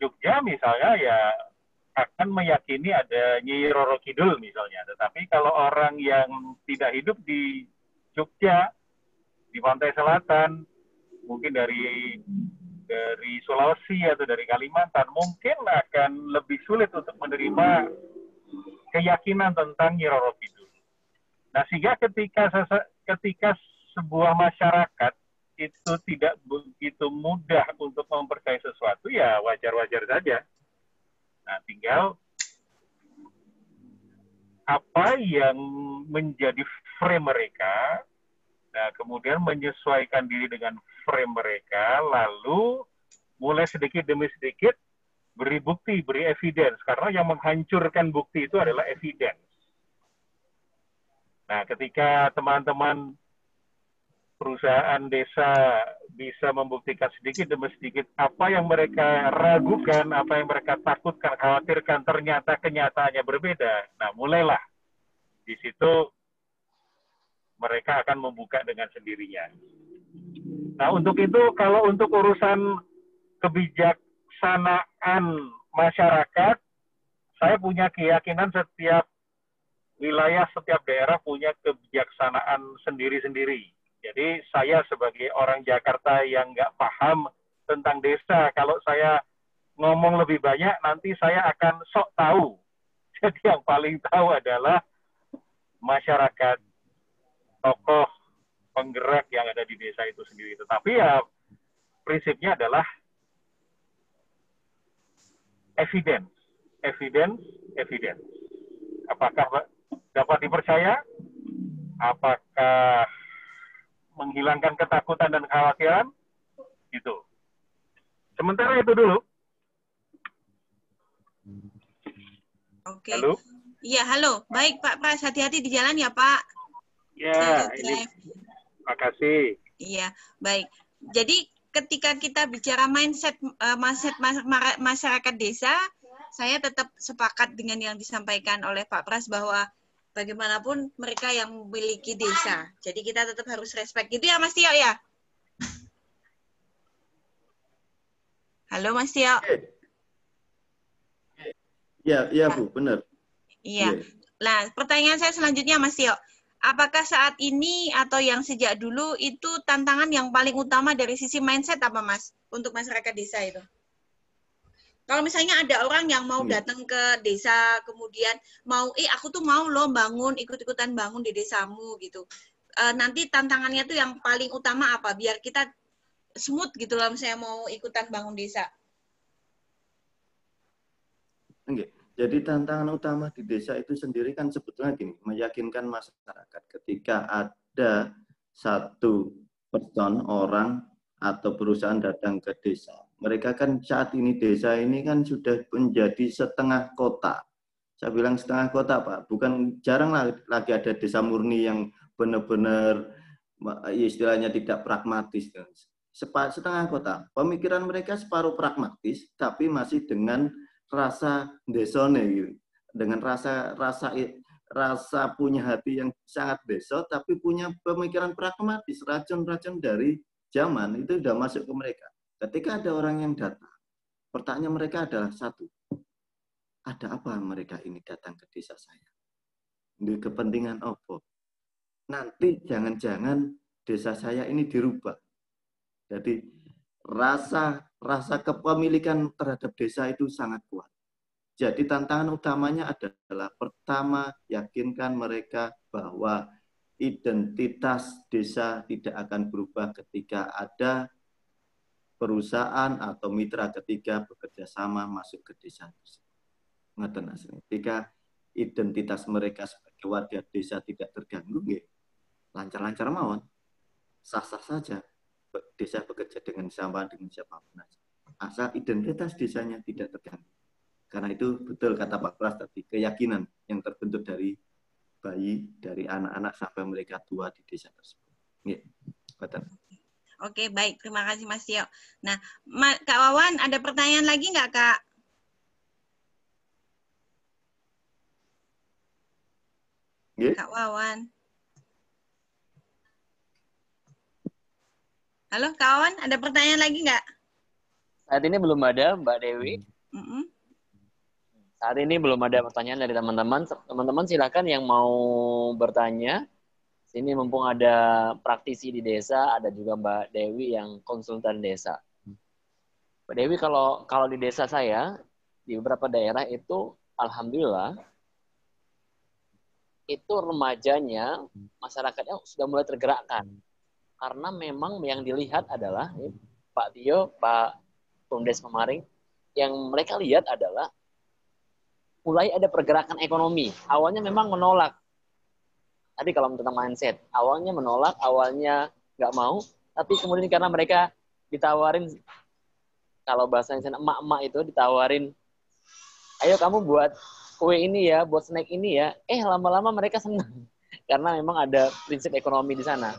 Jogja misalnya ya akan meyakini ada Nyi Roro Kidul misalnya. Tetapi kalau orang yang tidak hidup di Jogja, di pantai selatan, mungkin dari Sulawesi atau dari Kalimantan, mungkin akan lebih sulit untuk menerima keyakinan tentang Nyi Roro Kidul. Nah, sehingga ketika sebuah masyarakat itu tidak begitu mudah untuk mempercayai sesuatu, ya wajar-wajar saja. Nah, tinggal apa yang menjadi frame mereka, nah kemudian menyesuaikan diri dengan frame mereka, lalu mulai sedikit demi sedikit beri bukti, beri evidence, karena yang menghancurkan bukti itu adalah evidence. Nah, ketika teman-teman perusahaan desa bisa membuktikan sedikit demi sedikit apa yang mereka ragukan, apa yang mereka takutkan, khawatirkan, ternyata kenyataannya berbeda. Nah, mulailah di situ mereka akan membuka dengan sendirinya. Nah, untuk itu, kalau untuk urusan kebijaksanaan masyarakat, saya punya keyakinan setiap wilayah, setiap daerah punya kebijaksanaan sendiri-sendiri. Jadi saya sebagai orang Jakarta yang nggak paham tentang desa, kalau saya ngomong lebih banyak, nanti saya akan sok tahu. Jadi yang paling tahu adalah masyarakat, tokoh, penggerak yang ada di desa itu sendiri. Tetapi ya prinsipnya adalah evidence. Apakah dapat dipercaya? Apakah menghilangkan ketakutan dan kekhawatiran? Gitu. Sementara itu dulu. Oke. Halo? Iya, halo. Baik, Pak Pras. Hati-hati di jalan ya, Pak. Ya, ini. Makasih. Iya, baik. Jadi ketika kita bicara mindset masyarakat desa, saya tetap sepakat dengan yang disampaikan oleh Pak Pras bahwa bagaimanapun mereka yang memiliki desa. Jadi kita tetap harus respect. Gitu ya, Mas Tio ya? Halo, Mas Tio. Iya, Bu, benar. Iya. Nah, pertanyaan saya selanjutnya, Mas Tio. Apakah saat ini atau yang sejak dulu itu tantangan yang paling utama dari sisi mindset apa, Mas? Untuk masyarakat desa itu? Kalau misalnya ada orang yang mau datang ke desa, kemudian mau, aku tuh mau loh bangun, ikut-ikutan bangun di desamu gitu. Nanti tantangannya tuh yang paling utama apa? Biar kita smooth gitu loh, misalnya mau ikutan bangun desa. Oke. Jadi tantangan utama di desa itu sendiri kan sebetulnya gini, meyakinkan masyarakat ketika ada satu person, orang, atau perusahaan datang ke desa. Mereka kan saat ini desa ini kan sudah menjadi setengah kota. Saya bilang setengah kota, Pak. Bukan jarang lagi ada desa murni yang benar-benar istilahnya tidak pragmatis. Setengah kota. Pemikiran mereka separuh pragmatis, tapi masih dengan rasa desone gitu. Dengan rasa punya hati yang sangat deso, tapi punya pemikiran pragmatis. Racun-racun dari zaman itu sudah masuk ke mereka. Ketika ada orang yang datang, pertanyaan mereka adalah satu, ada apa mereka ini datang ke desa saya? Ini kepentingan apa? Nanti jangan-jangan desa saya ini dirubah. Jadi rasa kepemilikan terhadap desa itu sangat kuat. Jadi tantangan utamanya adalah pertama, yakinkan mereka bahwa identitas desa tidak akan berubah ketika ada perusahaan atau mitra ketiga bekerja sama masuk ke desa tersebut. Ngoten asli. Ketika identitas mereka sebagai warga desa tidak terganggu, nggih, lancar-lancar mawon. Sah-sah saja desa bekerja dengan siapapun aja. Asal identitas desanya tidak terganggu. Karena itu betul kata Pak Pras tadi, keyakinan yang terbentuk dari bayi, dari anak-anak sampai mereka tua di desa tersebut. Nggih, betul. Oke, baik. Terima kasih Mas Tio. Nah, Kak Wawan, ada pertanyaan lagi nggak, Kak? Nggih. Kak Wawan. Halo, Kak Wawan, ada pertanyaan lagi nggak? Saat ini belum ada, Mbak Dewi. Saat ini belum ada pertanyaan dari teman-teman. Teman-teman silakan yang mau bertanya. Sini mumpung ada praktisi di desa, ada juga Mbak Dewi yang konsultan desa. Mbak Dewi, kalau di desa saya, di beberapa daerah itu, alhamdulillah, itu remajanya, masyarakatnya sudah mulai tergerakkan. Karena memang yang dilihat adalah, Pak Tio, Pak Bumdes Pemaring, yang mereka lihat adalah, mulai ada pergerakan ekonomi. Awalnya memang menolak. Tadi kalau tentang mindset, awalnya menolak, awalnya nggak mau, tapi kemudian karena mereka ditawarin, kalau bahasanya emak-emak itu ditawarin, ayo kamu buat kue ini ya, buat snack ini ya, lama-lama mereka senang. Karena memang ada prinsip ekonomi di sana.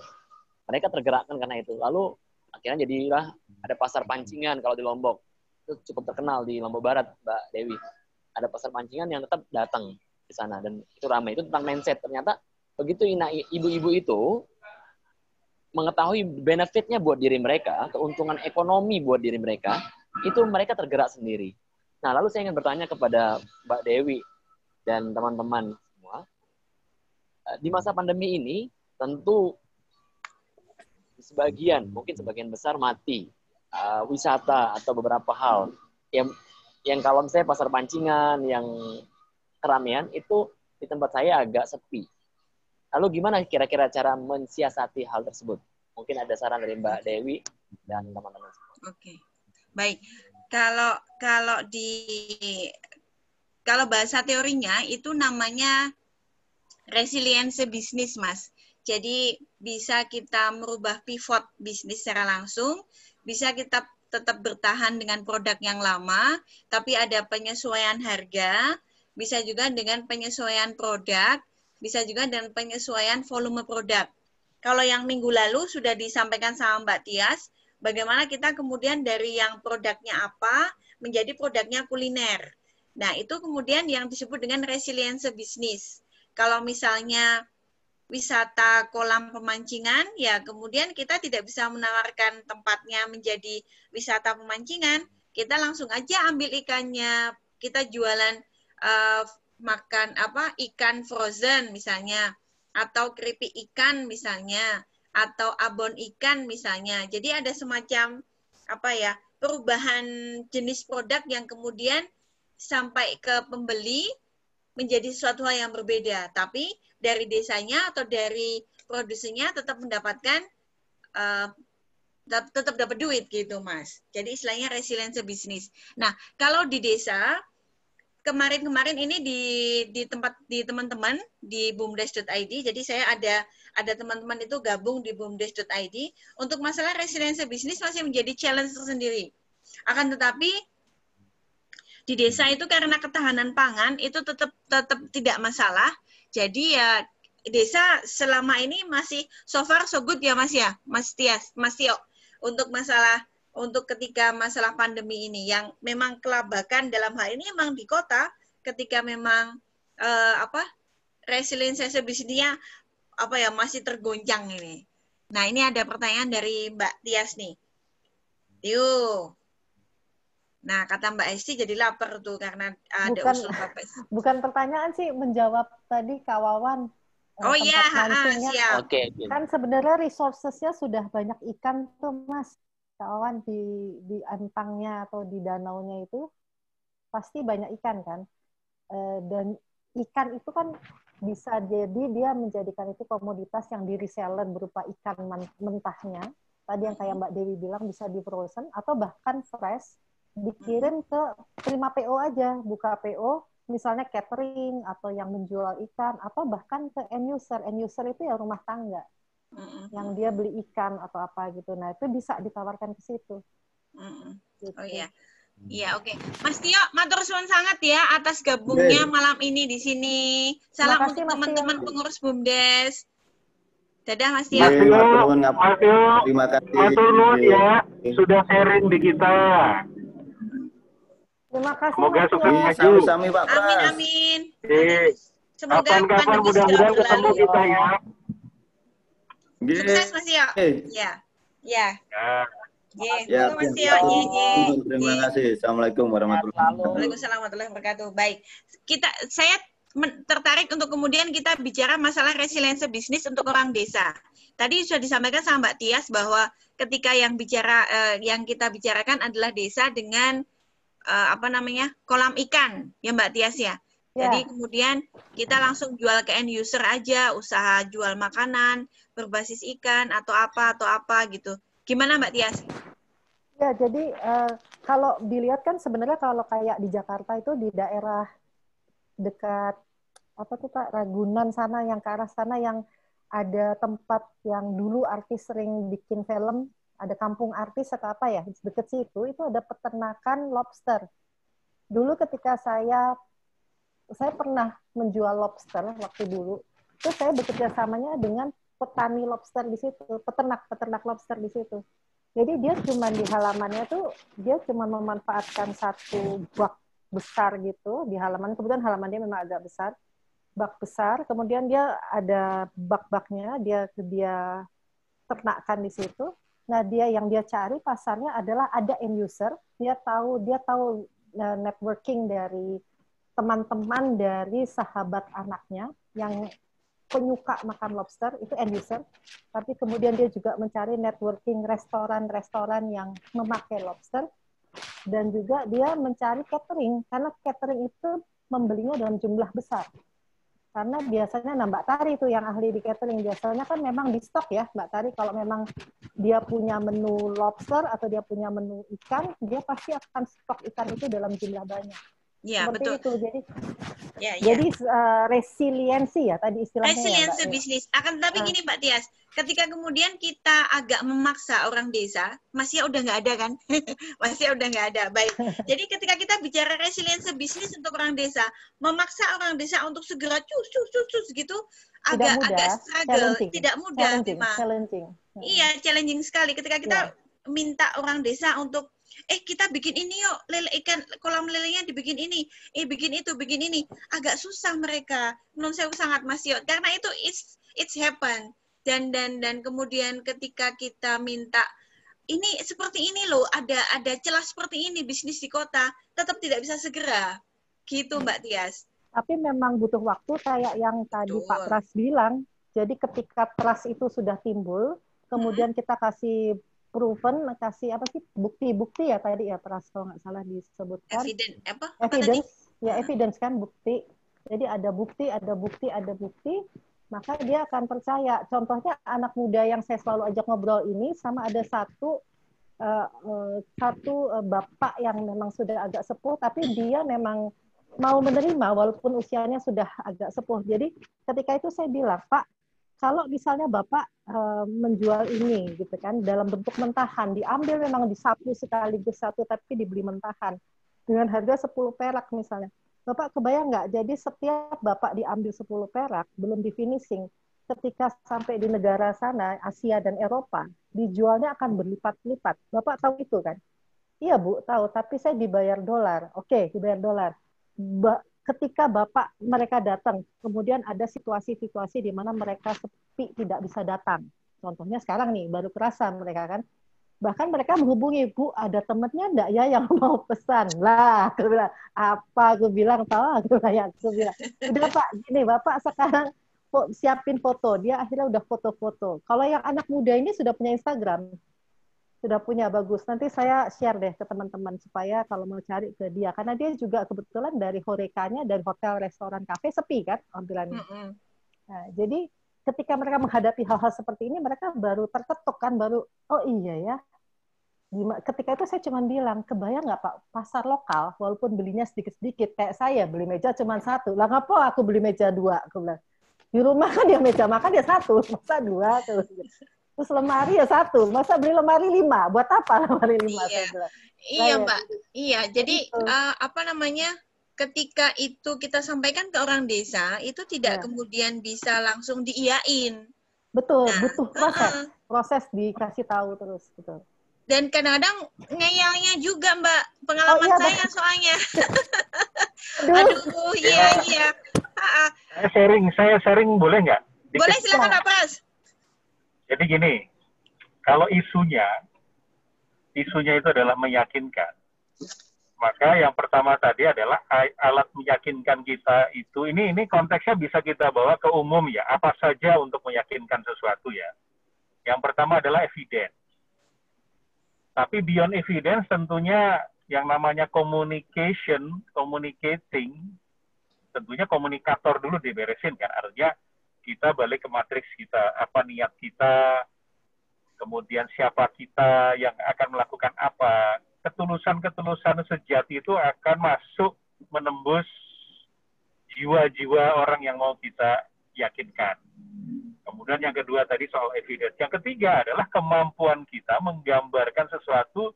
Mereka tergerakkan karena itu. Lalu akhirnya jadilah ada pasar pancingan kalau di Lombok. Itu cukup terkenal di Lombok Barat, Mbak Dewi. Ada pasar pancingan yang tetap datang di sana, dan itu ramai. Itu tentang mindset. Ternyata begitu ibu-ibu itu mengetahui benefitnya buat diri mereka, keuntungan ekonomi buat diri mereka, itu mereka tergerak sendiri. Nah, lalu saya ingin bertanya kepada Mbak Dewi dan teman-teman semua, di masa pandemi ini tentu mungkin sebagian besar mati wisata atau beberapa hal yang kalau misalnya pasar pancingan yang keramaian itu di tempat saya agak sepi. Lalu gimana kira-kira cara mensiasati hal tersebut? Mungkin ada saran dari Mbak Dewi dan teman-teman. Oke, baik. Kalau bahasa teorinya itu namanya resilience bisnis, Mas. Jadi bisa kita merubah pivot bisnis secara langsung, bisa kita tetap bertahan dengan produk yang lama, tapi ada penyesuaian harga, bisa juga dengan penyesuaian produk, bisa juga dengan penyesuaian volume produk. Kalau yang minggu lalu sudah disampaikan sama Mbak Tias, bagaimana kita kemudian dari yang produknya apa menjadi produknya kuliner. Nah, itu kemudian yang disebut dengan resilience bisnis. Kalau misalnya wisata kolam pemancingan, ya kemudian kita tidak bisa menawarkan tempatnya menjadi wisata pemancingan, kita langsung aja ambil ikannya, kita jualan makan ikan frozen misalnya, atau keripik ikan misalnya, atau abon ikan misalnya. Jadi ada semacam perubahan jenis produk yang kemudian sampai ke pembeli menjadi sesuatu hal yang berbeda. Tapi dari desanya atau dari produsennya tetap mendapatkan tetap dapat duit gitu, Mas. Jadi istilahnya resilience bisnis. Nah, kalau di desa kemarin ini di teman-teman di bumdes.id, jadi saya ada teman-teman itu gabung di bumdes.id, untuk masalah resilience bisnis masih menjadi challenge tersendiri. Akan tetapi di desa itu karena ketahanan pangan itu tetap tidak masalah. Jadi ya desa selama ini masih so far so good ya, Mas ya, Mas Tias, Mas Tio, untuk ketika masalah pandemi ini yang memang kelabakan dalam hal ini memang di kota, ketika memang resilience bisnisnya masih tergoncang ini. Nah, ini ada pertanyaan dari Mbak Tias nih. Yuk. Nah, kata Mbak Esti jadi lapar tuh karena ada usul Bapak. Bukan pertanyaan sih, menjawab tadi Kak Wawan. Oh iya, siap. Oke. Kan sebenarnya resources-nya sudah banyak ikan tuh, Mas. Kak Wawan di antangnya atau di danaunya itu pasti banyak ikan kan, dan ikan itu kan bisa jadi dia menjadikan itu komoditas yang di reseller berupa ikan mentahnya tadi yang kayak Mbak Dewi bilang bisa di frozen atau bahkan fresh dikirim ke terima PO aja, buka PO misalnya catering atau yang menjual ikan atau bahkan ke end user. End user itu ya rumah tangga yang dia beli ikan atau apa gitu. Nah, itu bisa ditawarkan ke situ. Gitu. Oh iya. Iya, oke. Mas Tio, matur suwun sangat ya atas gabungnya malam ini di sini. Salam untuk teman-teman pengurus BUMDes. Dadah Mas Tio. Mas Tio, terima kasih. Matur nuwun ya, sudah sharing di kita. Terima kasih. Semoga Mas sukses Tio. maju. Sami-sami Pak Pras. Amin, amin. Semoga Kapan-kapan pandemi segera mudah-mudahan ketemu berlalu. kita ya. Sukses Mas Tio. Ya. Ya. Ya, Mas Tio. terima kasih. Assalamualaikum warahmatullahi wabarakatuh. Waalaikumsalam warahmatullahi wabarakatuh. Baik. Saya tertarik untuk kemudian kita bicara masalah resiliensi bisnis untuk orang desa. Tadi sudah disampaikan sama Mbak Tias bahwa ketika yang kita bicarakan adalah desa dengan kolam ikan, ya Mbak Tias ya. Jadi kemudian kita langsung jual ke end user aja, usaha jual makanan berbasis ikan atau apa gitu. Gimana Mbak Tias? Ya, jadi kalau dilihat kan sebenarnya kalau kayak di Jakarta itu di daerah dekat Ragunan sana, yang ke arah sana yang ada tempat yang dulu artis sering bikin film, ada kampung artis atau apa ya, deket situ itu ada peternakan lobster. Dulu ketika saya pernah menjual lobster waktu dulu, itu saya bekerja samanya dengan petani lobster di situ, peternak lobster di situ. Jadi dia cuma di halamannya tuh, dia cuma memanfaatkan satu bak besar gitu di halaman, kemudian halaman dia memang agak besar, bak besar, kemudian dia ada bak-baknya, dia ternakkan di situ. Nah, yang dia cari pasarnya adalah ada end user, dia tahu networking dari teman-teman dari sahabat anaknya yang penyuka makan lobster, itu end user. Tapi kemudian dia juga mencari networking restoran-restoran yang memakai lobster. Dan juga dia mencari catering, karena catering itu membelinya dalam jumlah besar. Karena biasanya Mbak Tari itu yang ahli di catering, biasanya kan memang di stok ya Mbak Tari, kalau memang dia punya menu lobster atau dia punya menu ikan, dia pasti akan stok ikan itu dalam jumlah banyak. Ya, seperti betul. itu. Jadi resiliensi ya tadi istilahnya. Resiliensi ya, bisnis. Akan tapi gini Mbak Tias, ketika kemudian kita agak memaksa orang desa, masih udah nggak ada kan? Masih udah nggak ada. Baik. Jadi ketika kita bicara resiliensi bisnis untuk orang desa, memaksa orang desa untuk segera cus gitu, agak struggle, tidak mudah memang. Iya, challenging sekali ketika kita minta orang desa untuk kita bikin ini yuk, lele ikan kolam lelenya dibikin ini, bikin itu, bikin ini. Agak susah mereka. Menurut saya sangat Mas Yo, karena itu it's happen. Dan kemudian ketika kita minta ini seperti ini loh, ada celah seperti ini bisnis di kota, tetap tidak bisa segera. Gitu Mbak Tias. Tapi memang butuh waktu kayak yang tadi Pak Pras bilang. Jadi ketika trust itu sudah timbul, kemudian kita kasih proven, kasih bukti-bukti ya tadi ya Pras kalau nggak salah disebutkan. Evidence kan bukti. Jadi ada bukti, maka dia akan percaya. Contohnya anak muda yang saya selalu ajak ngobrol ini sama ada satu bapak yang memang sudah agak sepuh, tapi dia memang mau menerima walaupun usianya sudah agak sepuh. Jadi ketika itu saya bilang, Pak, kalau misalnya Bapak menjual ini gitu kan dalam bentuk mentahan, diambil memang disapu sekaligus satu tapi dibeli mentahan dengan harga 10 perak misalnya. Bapak kebayang nggak? Jadi setiap Bapak diambil 10 perak belum di finishing, ketika sampai di negara sana, Asia dan Eropa, dijualnya akan berlipat-lipat. Bapak tahu itu kan? Iya Bu, tahu, tapi saya dibayar dolar. Oke, dibayar dolar. Ketika mereka datang, kemudian ada situasi-situasi di mana mereka sepi, tidak bisa datang. Contohnya sekarang nih, baru kerasa mereka kan. Bahkan mereka menghubungi, Bu, ada temennya enggak ya yang mau pesan? Lah, aku bilang, apa? Aku bilang, tahu? Aku bilang, udah Pak, gini, Bapak sekarang siapin foto. Dia akhirnya udah foto-foto. Kalau yang anak muda ini sudah punya Instagram, sudah punya, bagus. Nanti saya share deh ke teman-teman supaya kalau mau cari ke dia. Karena dia juga kebetulan dari Horeca-nya, dari hotel, restoran, kafe, sepi kan ambilannya. Nah, jadi ketika mereka menghadapi hal-hal seperti ini, mereka baru terketuk kan, baru, oh iya ya, Ketika itu saya cuma bilang, kebayang nggak Pak, pasar lokal, walaupun belinya sedikit-sedikit, kayak saya beli meja cuma 1. Lah ngapa aku beli meja 2? Aku bilang, di rumah kan ya meja makan ya 1, masa 2? Terus lemari ya 1, masa beli lemari 5? Buat apa lemari 5? Iya, saya bilang. iya Mbak. Iya, jadi apa namanya? Ketika itu kita sampaikan ke orang desa, itu tidak kemudian bisa langsung diiyain. Betul, butuh proses dikasih tahu terus, betul. Dan kadang-kadang ngeyelnya juga Mbak, pengalaman saya soalnya. Aduh, iya. Saya sharing boleh nggak? Boleh, silakan Pak Pras. Jadi gini, kalau isunya itu adalah meyakinkan, maka yang pertama tadi adalah alat meyakinkan kita itu, ini konteksnya bisa kita bawa ke umum ya, apa saja untuk meyakinkan sesuatu ya. Yang pertama adalah evidence. Tapi beyond evidence tentunya yang namanya communicating, tentunya komunikator dulu diberesin kan. Artinya kita balik ke matriks kita, apa niat kita, kemudian siapa kita yang akan melakukan apa. Ketulusan sejati itu akan masuk menembus jiwa-jiwa orang yang mau kita yakinkan. Kemudian yang kedua tadi soal evidence. Yang ketiga adalah kemampuan kita menggambarkan sesuatu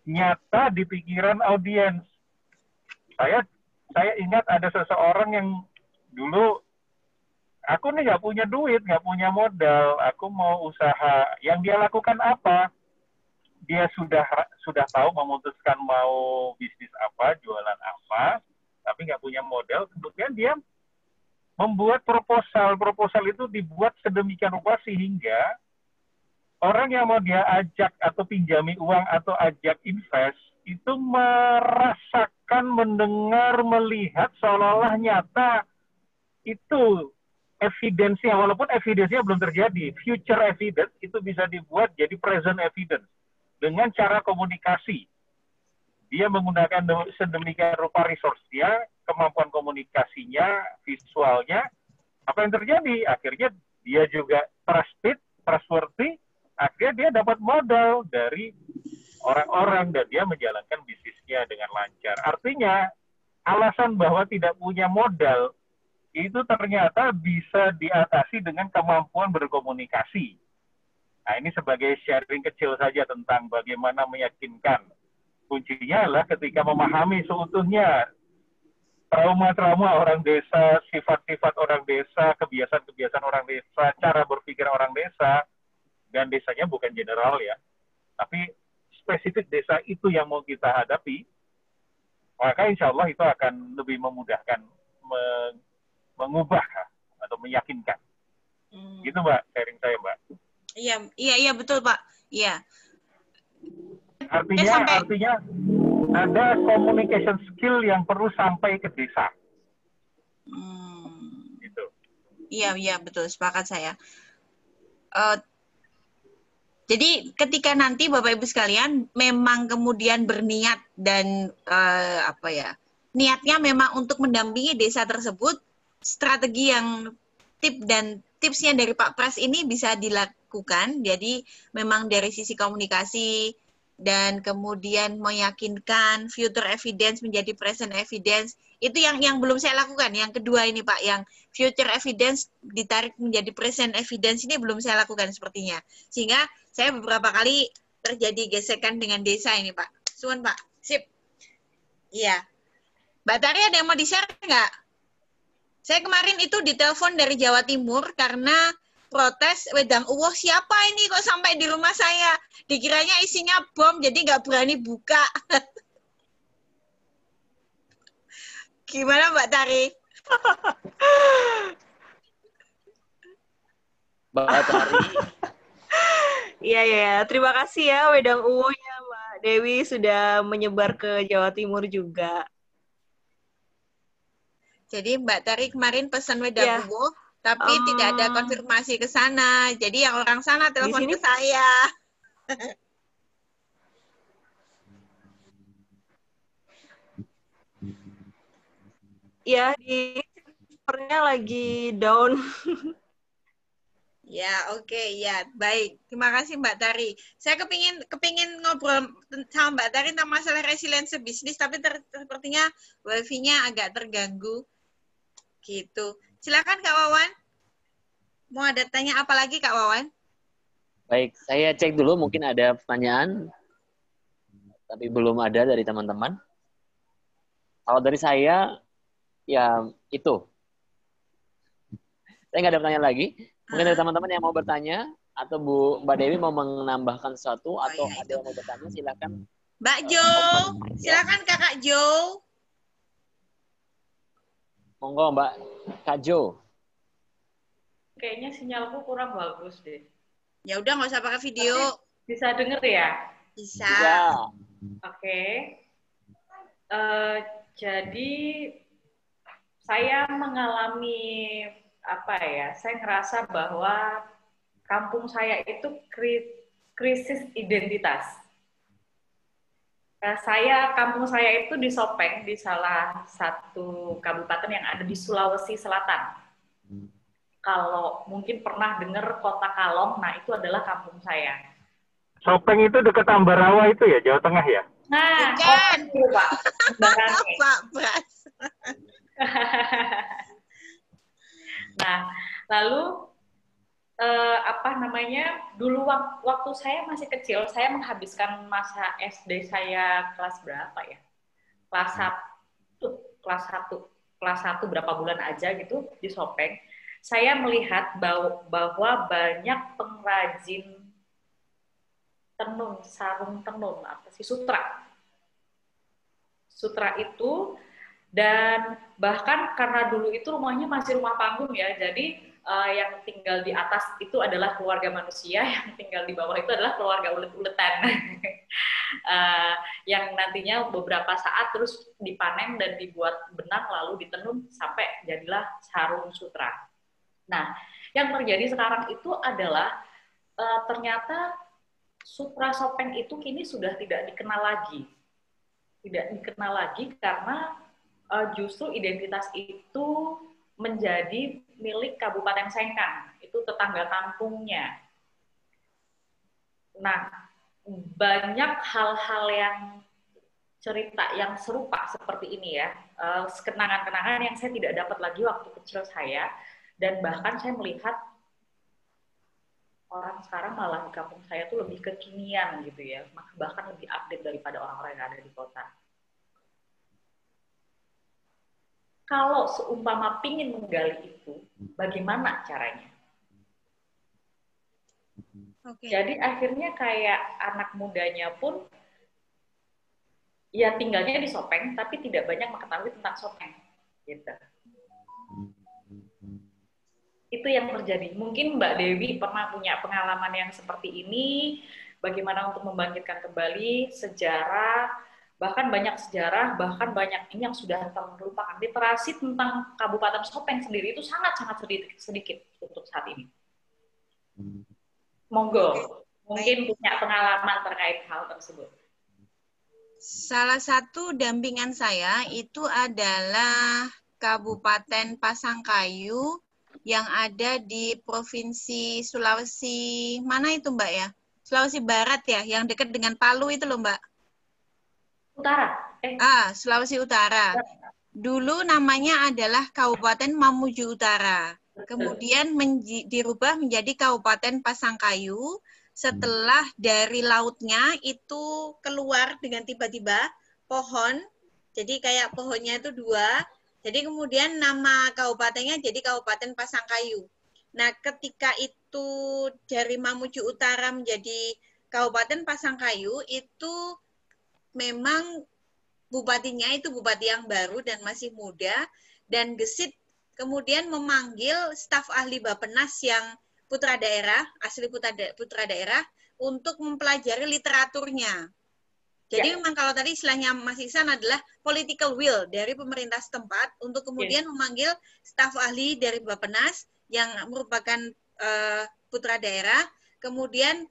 nyata di pikiran audiens. Saya ingat ada seseorang yang dulu, aku nih nggak punya duit, nggak punya modal, aku mau usaha. Yang dia lakukan apa? Dia sudah tahu memutuskan mau bisnis apa, jualan apa, tapi nggak punya modal. Kemudian dia membuat proposal itu dibuat sedemikian rupa sehingga orang yang mau dia ajak atau pinjami uang atau ajak invest itu merasakan, mendengar, melihat seolah-olah nyata itu evidence-nya, walaupun evidence-nya belum terjadi. Future evidence itu bisa dibuat jadi present evidence dengan cara komunikasi. Dia menggunakan sedemikian rupa resource-nya, kemampuan komunikasinya, visualnya. Apa yang terjadi? Akhirnya dia juga trustworthy, akhirnya dia dapat modal dari orang-orang dan dia menjalankan bisnisnya dengan lancar. Artinya, alasan bahwa tidak punya modal itu ternyata bisa diatasi dengan kemampuan berkomunikasi. Nah, ini sebagai sharing kecil saja tentang bagaimana meyakinkan. Kuncinya adalah ketika memahami seutuhnya trauma-trauma orang desa, sifat-sifat orang desa, kebiasaan-kebiasaan orang desa, cara berpikir orang desa, dan desanya bukan general ya, tapi spesifik desa itu yang mau kita hadapi, maka insya Allah itu akan lebih memudahkan mengubah atau meyakinkan. Gitu Mbak, sharing saya Mbak. Iya betul Pak. Iya. Artinya ada communication skill yang perlu sampai ke desa. Gitu. Iya betul, sepakat saya. Jadi ketika nanti Bapak Ibu sekalian memang kemudian berniat dan niatnya memang untuk mendampingi desa tersebut, strategi yang tipsnya dari Pak Pras ini bisa dilakukan. Jadi memang dari sisi komunikasi dan kemudian meyakinkan future evidence menjadi present evidence, itu yang belum saya lakukan. Yang kedua ini Pak, yang future evidence ditarik menjadi present evidence ini belum saya lakukan sepertinya. Sehingga saya beberapa kali terjadi gesekan dengan desa ini Pak. Suwun Pak. Sip. Iya. Mbak Tari ada yang mau di-share nggak? Saya kemarin itu ditelepon dari Jawa Timur karena protes wedang uwoh, siapa ini kok sampai di rumah saya, dikiranya isinya bom jadi nggak berani buka. Gimana Mbak Tari? Mbak Tari. Iya, terima kasih ya wedang uwohnya Mbak Dewi sudah menyebar ke Jawa Timur juga. Jadi Mbak Tari kemarin pesan wedang uwoh, tapi tidak ada konfirmasi ke sana. Jadi yang orang sana telepon ke saya. Ya, di servernya lagi down. Ya, oke, ya, baik. Terima kasih Mbak Tari. Saya kepingin ngobrol sama Mbak Tari tentang masalah resilience bisnis, tapi sepertinya wifi-nya agak terganggu. Gitu. Silakan Kak Wawan. Mau ada tanya apa lagi Kak Wawan? Baik, saya cek dulu mungkin ada pertanyaan, tapi belum ada dari teman-teman. Kalau dari saya, ya itu. Saya nggak ada pertanyaan lagi. Mungkin dari teman-teman yang mau bertanya, atau Mbak Dewi mau menambahkan sesuatu, atau ada yang mau bertanya, silakan. Mbak Jo, silakan Kakak Jo. Monggo Mbak Kak Jo. Kayaknya sinyalku kurang bagus deh. Ya udah nggak usah pakai video. Tapi bisa denger ya? Bisa. Oke. Jadi saya mengalami apa ya? Saya ngerasa bahwa kampung saya itu krisis identitas. Kampung saya itu di Sopeng, di salah satu kabupaten yang ada di Sulawesi Selatan. Kalau mungkin pernah dengar Kota Kalong, nah itu adalah kampung saya. Sopeng itu dekat Ambarawa itu ya, Jawa Tengah ya? Nah, bukan. Pak. Pak Bras. Nah, lalu dulu waktu saya masih kecil, saya menghabiskan masa SD saya kelas berapa ya? Kelas 1 berapa bulan aja gitu di Sopeng. Saya melihat bahwa banyak pengrajin tenun, sarung tenun, sutra itu, dan bahkan karena dulu itu rumahnya masih rumah panggung ya, jadi yang tinggal di atas itu adalah keluarga manusia, yang tinggal di bawah itu adalah keluarga ulet-uletan. Yang nantinya beberapa saat terus dipanen dan dibuat benang lalu ditenun sampai jadilah sarung sutra. Nah, yang terjadi sekarang itu adalah ternyata sutra Sopeng itu kini sudah tidak dikenal lagi. Tidak dikenal lagi karena justru identitas itu menjadi milik Kabupaten Sengkang, itu tetangga kampungnya. Nah, banyak hal-hal yang cerita yang serupa seperti ini ya, kenangan-kenangan yang saya tidak dapat lagi waktu kecil saya, dan bahkan saya melihat orang sekarang malah di kampung saya tuh lebih kekinian gitu ya, bahkan lebih update daripada orang-orang yang ada di kota. Kalau seumpama pingin menggali itu, bagaimana caranya? Jadi akhirnya kayak anak mudanya pun ya tinggalnya di Sopeng, tapi tidak banyak mengetahui tentang Sopeng. Gitu. Itu yang terjadi. Mungkin Mbak Dewi pernah punya pengalaman yang seperti ini, bagaimana untuk membangkitkan kembali sejarah, bahkan banyak sejarah, bahkan banyak ini yang sudah terlupakan. Literasi tentang Kabupaten Sopeng sendiri itu sangat-sangat sedikit untuk saat ini. Monggo, mungkin punya pengalaman terkait hal tersebut. Salah satu dampingan saya itu adalah Kabupaten Pasangkayu yang ada di Provinsi Sulawesi, mana itu Mbak ya? Sulawesi Barat ya, yang dekat dengan Palu itu loh Mbak. Utara. Sulawesi Utara. Dulu namanya adalah Kabupaten Mamuju Utara. Kemudian dirubah menjadi Kabupaten Pasangkayu setelah dari lautnya itu keluar dengan tiba-tiba pohon. Jadi kayak pohonnya itu 2. Jadi kemudian nama kabupatennya jadi Kabupaten Pasangkayu. Nah, ketika itu dari Mamuju Utara menjadi Kabupaten Pasangkayu, itu memang bupatinya itu bupati yang baru dan masih muda, dan gesit kemudian memanggil staf ahli Bappenas yang putra daerah, asli putra daerah, untuk mempelajari literaturnya. Jadi memang kalau tadi istilahnya Mas Ihsan adalah political will dari pemerintah setempat untuk kemudian memanggil staf ahli dari Bappenas yang merupakan putra daerah, kemudian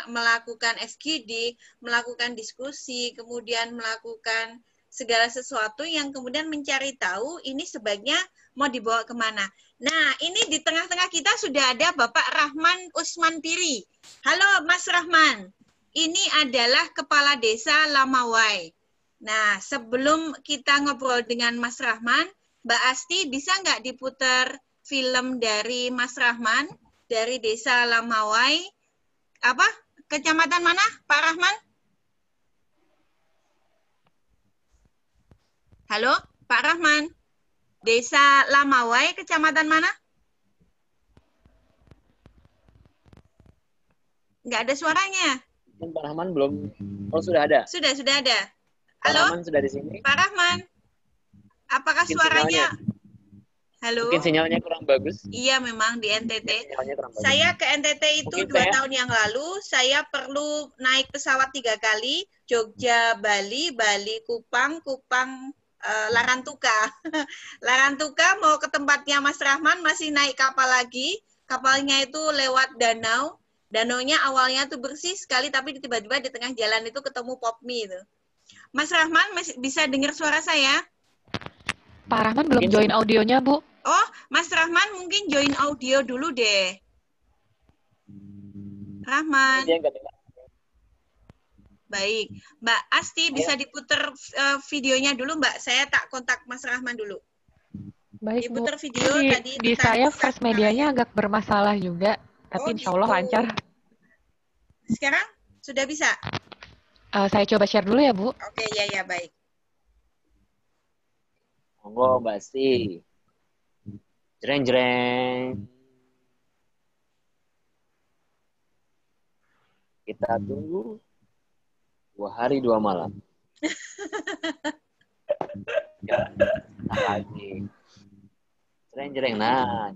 melakukan FGD, melakukan diskusi, kemudian melakukan segala sesuatu yang kemudian mencari tahu ini sebaiknya mau dibawa kemana. Nah, ini di tengah-tengah kita sudah ada Bapak Rahman Usman Piri. Halo Mas Rahman, ini adalah Kepala Desa Lamawai. Nah, sebelum kita ngobrol dengan Mas Rahman, Mbak Asti bisa nggak diputar film dari Mas Rahman dari Desa Lamawai? Apa? Kecamatan mana, Pak Rahman? Halo, Pak Rahman. Desa Lamawai, kecamatan mana? Nggak ada suaranya. Pak Rahman belum. Oh, sudah ada. Sudah ada. Pak Halo? Rahman sudah di sini. Pak Rahman. Apakah Mungkin suaranya? sinyalnya. Halo? Mungkin sinyalnya kurang bagus. Iya, memang di NTT. Sinyalnya kurang bagus. Saya ke NTT itu Mungkin 2 tahun yang lalu, saya perlu naik pesawat 3 kali, Jogja, Bali, Bali, Kupang, Kupang, Larantuka. Larantuka mau ke tempatnya Mas Rahman, masih naik kapal lagi. Kapalnya itu lewat danau. Danaunya awalnya tuh bersih sekali, tapi tiba-tiba di tengah jalan itu ketemu Popmi itu. Mas Rahman masih bisa dengar suara saya? Pak Rahman belum join audionya, Bu. Oh, Mas Rahman mungkin join audio dulu deh. Rahman. Baik, Mbak Asti bisa diputar videonya dulu, Mbak. Saya tak kontak Mas Rahman dulu. Baik, Bu. Diputar video Di, tadi. di saya first medianya agak bermasalah juga, tapi insya Allah gitu. lancar. Sekarang sudah bisa? Saya coba share dulu ya, Bu. Oke, ya, baik. Monggo, Mbak Asti. Jreng. Kita tunggu 2 hari 2 malam. Ya, nah lagi. Jreng. Nah.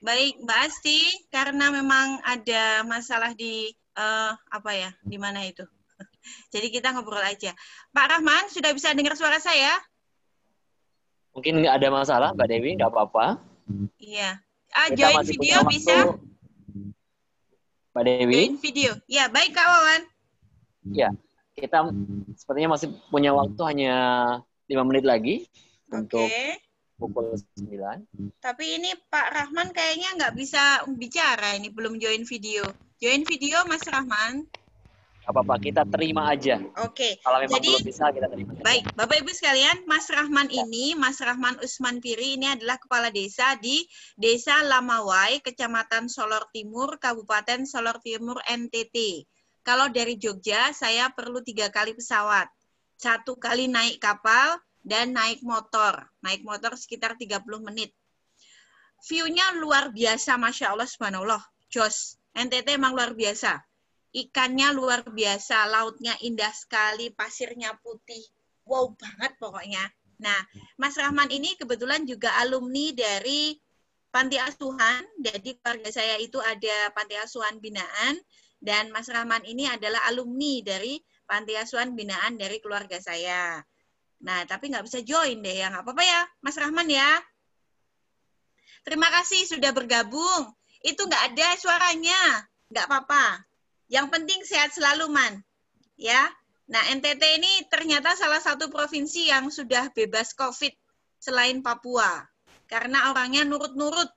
Baik, Mbak Asti, karena memang ada masalah di di mana itu. Jadi kita ngobrol aja. Pak Rahman, sudah bisa dengar suara saya? Mungkin nggak ada masalah, Mbak Dewi, nggak apa-apa. Iya. Kita Join masih video punya bisa? waktu. Mbak Dewi? Join video. Ya, baik Kak Wawan. Ya, kita sepertinya masih punya waktu hanya 5 menit lagi untuk pukul 9. Tapi ini Pak Rahman kayaknya nggak bisa bicara, ini belum join video. Join video Mas Rahman. Apa-apa, kita terima aja. Oke. Kalau memang Jadi, belum bisa, kita terima aja. Baik, Bapak Ibu sekalian, Mas Rahman ini, Mas Rahman Usman Piri ini adalah kepala desa di Desa Lamawai, Kecamatan Solor Timur, Kabupaten Solor Timur, NTT. Kalau dari Jogja, saya perlu 3 kali pesawat. 1 kali naik kapal dan naik motor. Naik motor sekitar 30 menit. View-nya luar biasa, Masya Allah, subhanallah. Jos, NTT emang luar biasa. Ikannya luar biasa, lautnya indah sekali, pasirnya putih. Wow banget pokoknya. Nah, Mas Rahman ini kebetulan juga alumni dari Panti Asuhan. Jadi keluarga saya itu ada Panti Asuhan Binaan. Dan Mas Rahman ini adalah alumni dari Panti Asuhan Binaan dari keluarga saya. Nah, tapi nggak bisa join deh ya. Nggak apa-apa ya, Mas Rahman ya. Terima kasih sudah bergabung. Itu nggak ada suaranya. Nggak apa-apa. Yang penting sehat selalu, Man. Ya. Nah, NTT ini ternyata salah satu provinsi yang sudah bebas COVID selain Papua. Karena orangnya nurut-nurut.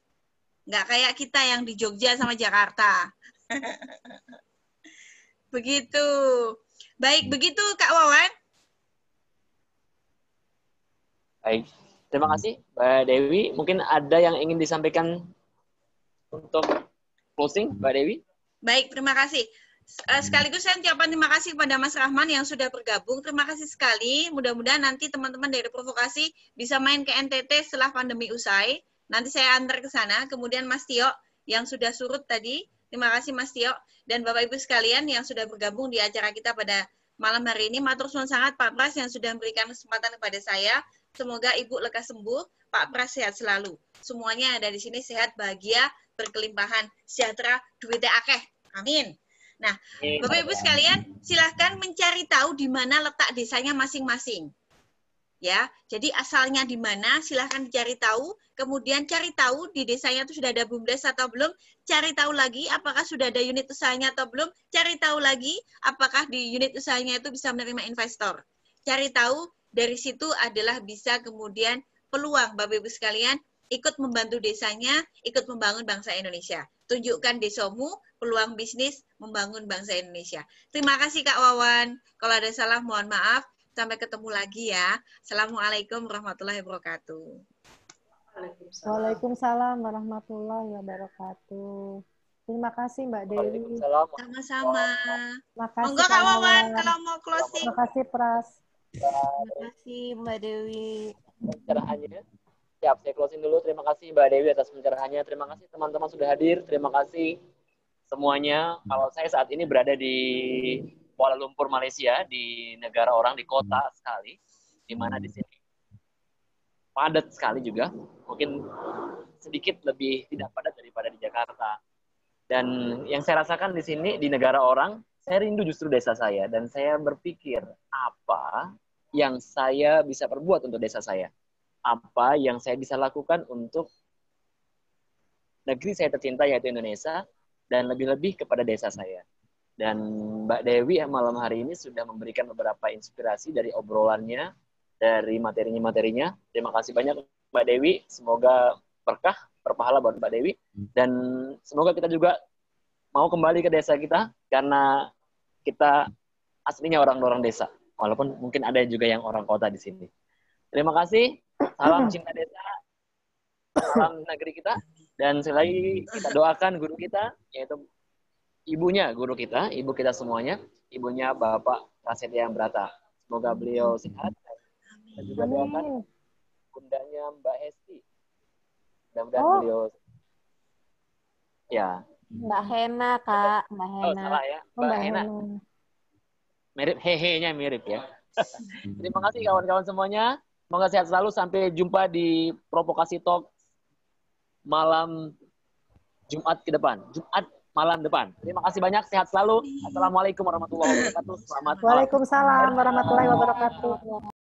Nggak kayak kita yang di Jogja sama Jakarta. Begitu. Baik, begitu Kak Wawan. Baik. Terima kasih, Mbak Dewi. Mungkin ada yang ingin disampaikan untuk closing, Mbak Dewi? Baik, terima kasih. Sekaligus saya ucapkan terima kasih kepada Mas Rahman yang sudah bergabung. Terima kasih sekali. Mudah-mudahan nanti teman-teman dari provokasi bisa main ke NTT setelah pandemi usai. Nanti saya antar ke sana. Kemudian Mas Tio yang sudah surut tadi. Terima kasih Mas Tio. Dan Bapak Ibu sekalian yang sudah bergabung di acara kita pada malam hari ini. Matur suwun sangat Pak Pras yang sudah memberikan kesempatan kepada saya. Semoga Ibu lekas sembuh, Pak Pras sehat selalu. Semuanya ada di sini sehat, bahagia, berkelimpahan, sejahtera, duitnya akeh. Amin. Nah, Bapak Ibu sekalian, silahkan mencari tahu di mana letak desanya masing-masing. Ya, jadi asalnya di mana, silahkan dicari tahu. Kemudian cari tahu di desanya itu sudah ada BUMDes atau belum. Cari tahu lagi apakah sudah ada unit usahanya atau belum. Cari tahu lagi apakah di unit usahanya itu bisa menerima investor. Cari tahu dari situ adalah bisa kemudian peluang Bapak Ibu sekalian ikut membantu desanya, ikut membangun bangsa Indonesia. Tunjukkan desomu, peluang bisnis, membangun bangsa Indonesia. Terima kasih Kak Wawan. Kalau ada salah mohon maaf. Sampai ketemu lagi ya. Assalamualaikum warahmatullahi wabarakatuh. Waalaikumsalam warahmatullahi wabarakatuh. Terima kasih Mbak Dewi. Sama-sama. Makasih Monggo Kak Wawan kalau mau closing. Terima kasih Pras. Terima kasih Mbak Dewi. Pencerahannya. Siap, saya closing dulu. Terima kasih Mbak Dewi atas pencerahannya. Terima kasih teman-teman sudah hadir. Terima kasih semuanya. Kalau saya saat ini berada di Kuala Lumpur, Malaysia, di negara orang, di kota sekali, di mana di sini padat sekali juga. Mungkin sedikit lebih tidak padat daripada di Jakarta. Dan yang saya rasakan di sini, di negara orang, saya rindu justru desa saya. Dan saya berpikir, apa yang saya bisa perbuat untuk desa saya? Apa yang saya bisa lakukan untuk negeri saya tercinta yaitu Indonesia dan lebih-lebih kepada desa saya. Dan Mbak Dewi malam hari ini sudah memberikan beberapa inspirasi dari obrolannya, dari materinya. Terima kasih banyak Mbak Dewi, semoga berkah, berpahala buat Mbak Dewi, dan semoga kita juga mau kembali ke desa kita karena kita aslinya orang-orang desa, walaupun mungkin ada juga yang orang kota di sini. Terima kasih. Salam cinta desa, salam negeri kita, dan sekali lagi kita doakan guru kita, yaitu ibunya guru kita, ibu kita semuanya, ibunya Bapak Prasetya Brata. Semoga beliau sehat, dan juga doakan bundanya Mbak Hesti. Mudah-mudahan beliau, ya. Mbak Hena, Kak. Mbak Hena. Oh, salah ya, Mbak Hena. Mirip, hehe-nya mirip ya. Terima kasih kawan-kawan semuanya. Semoga sehat selalu. Sampai jumpa di Provokasi Talk malam Jumat ke depan. Jumat malam depan. Terima kasih banyak. Sehat selalu. Assalamualaikum warahmatullahi wabarakatuh. Selamat malam. Waalaikumsalam warahmatullahi wabarakatuh.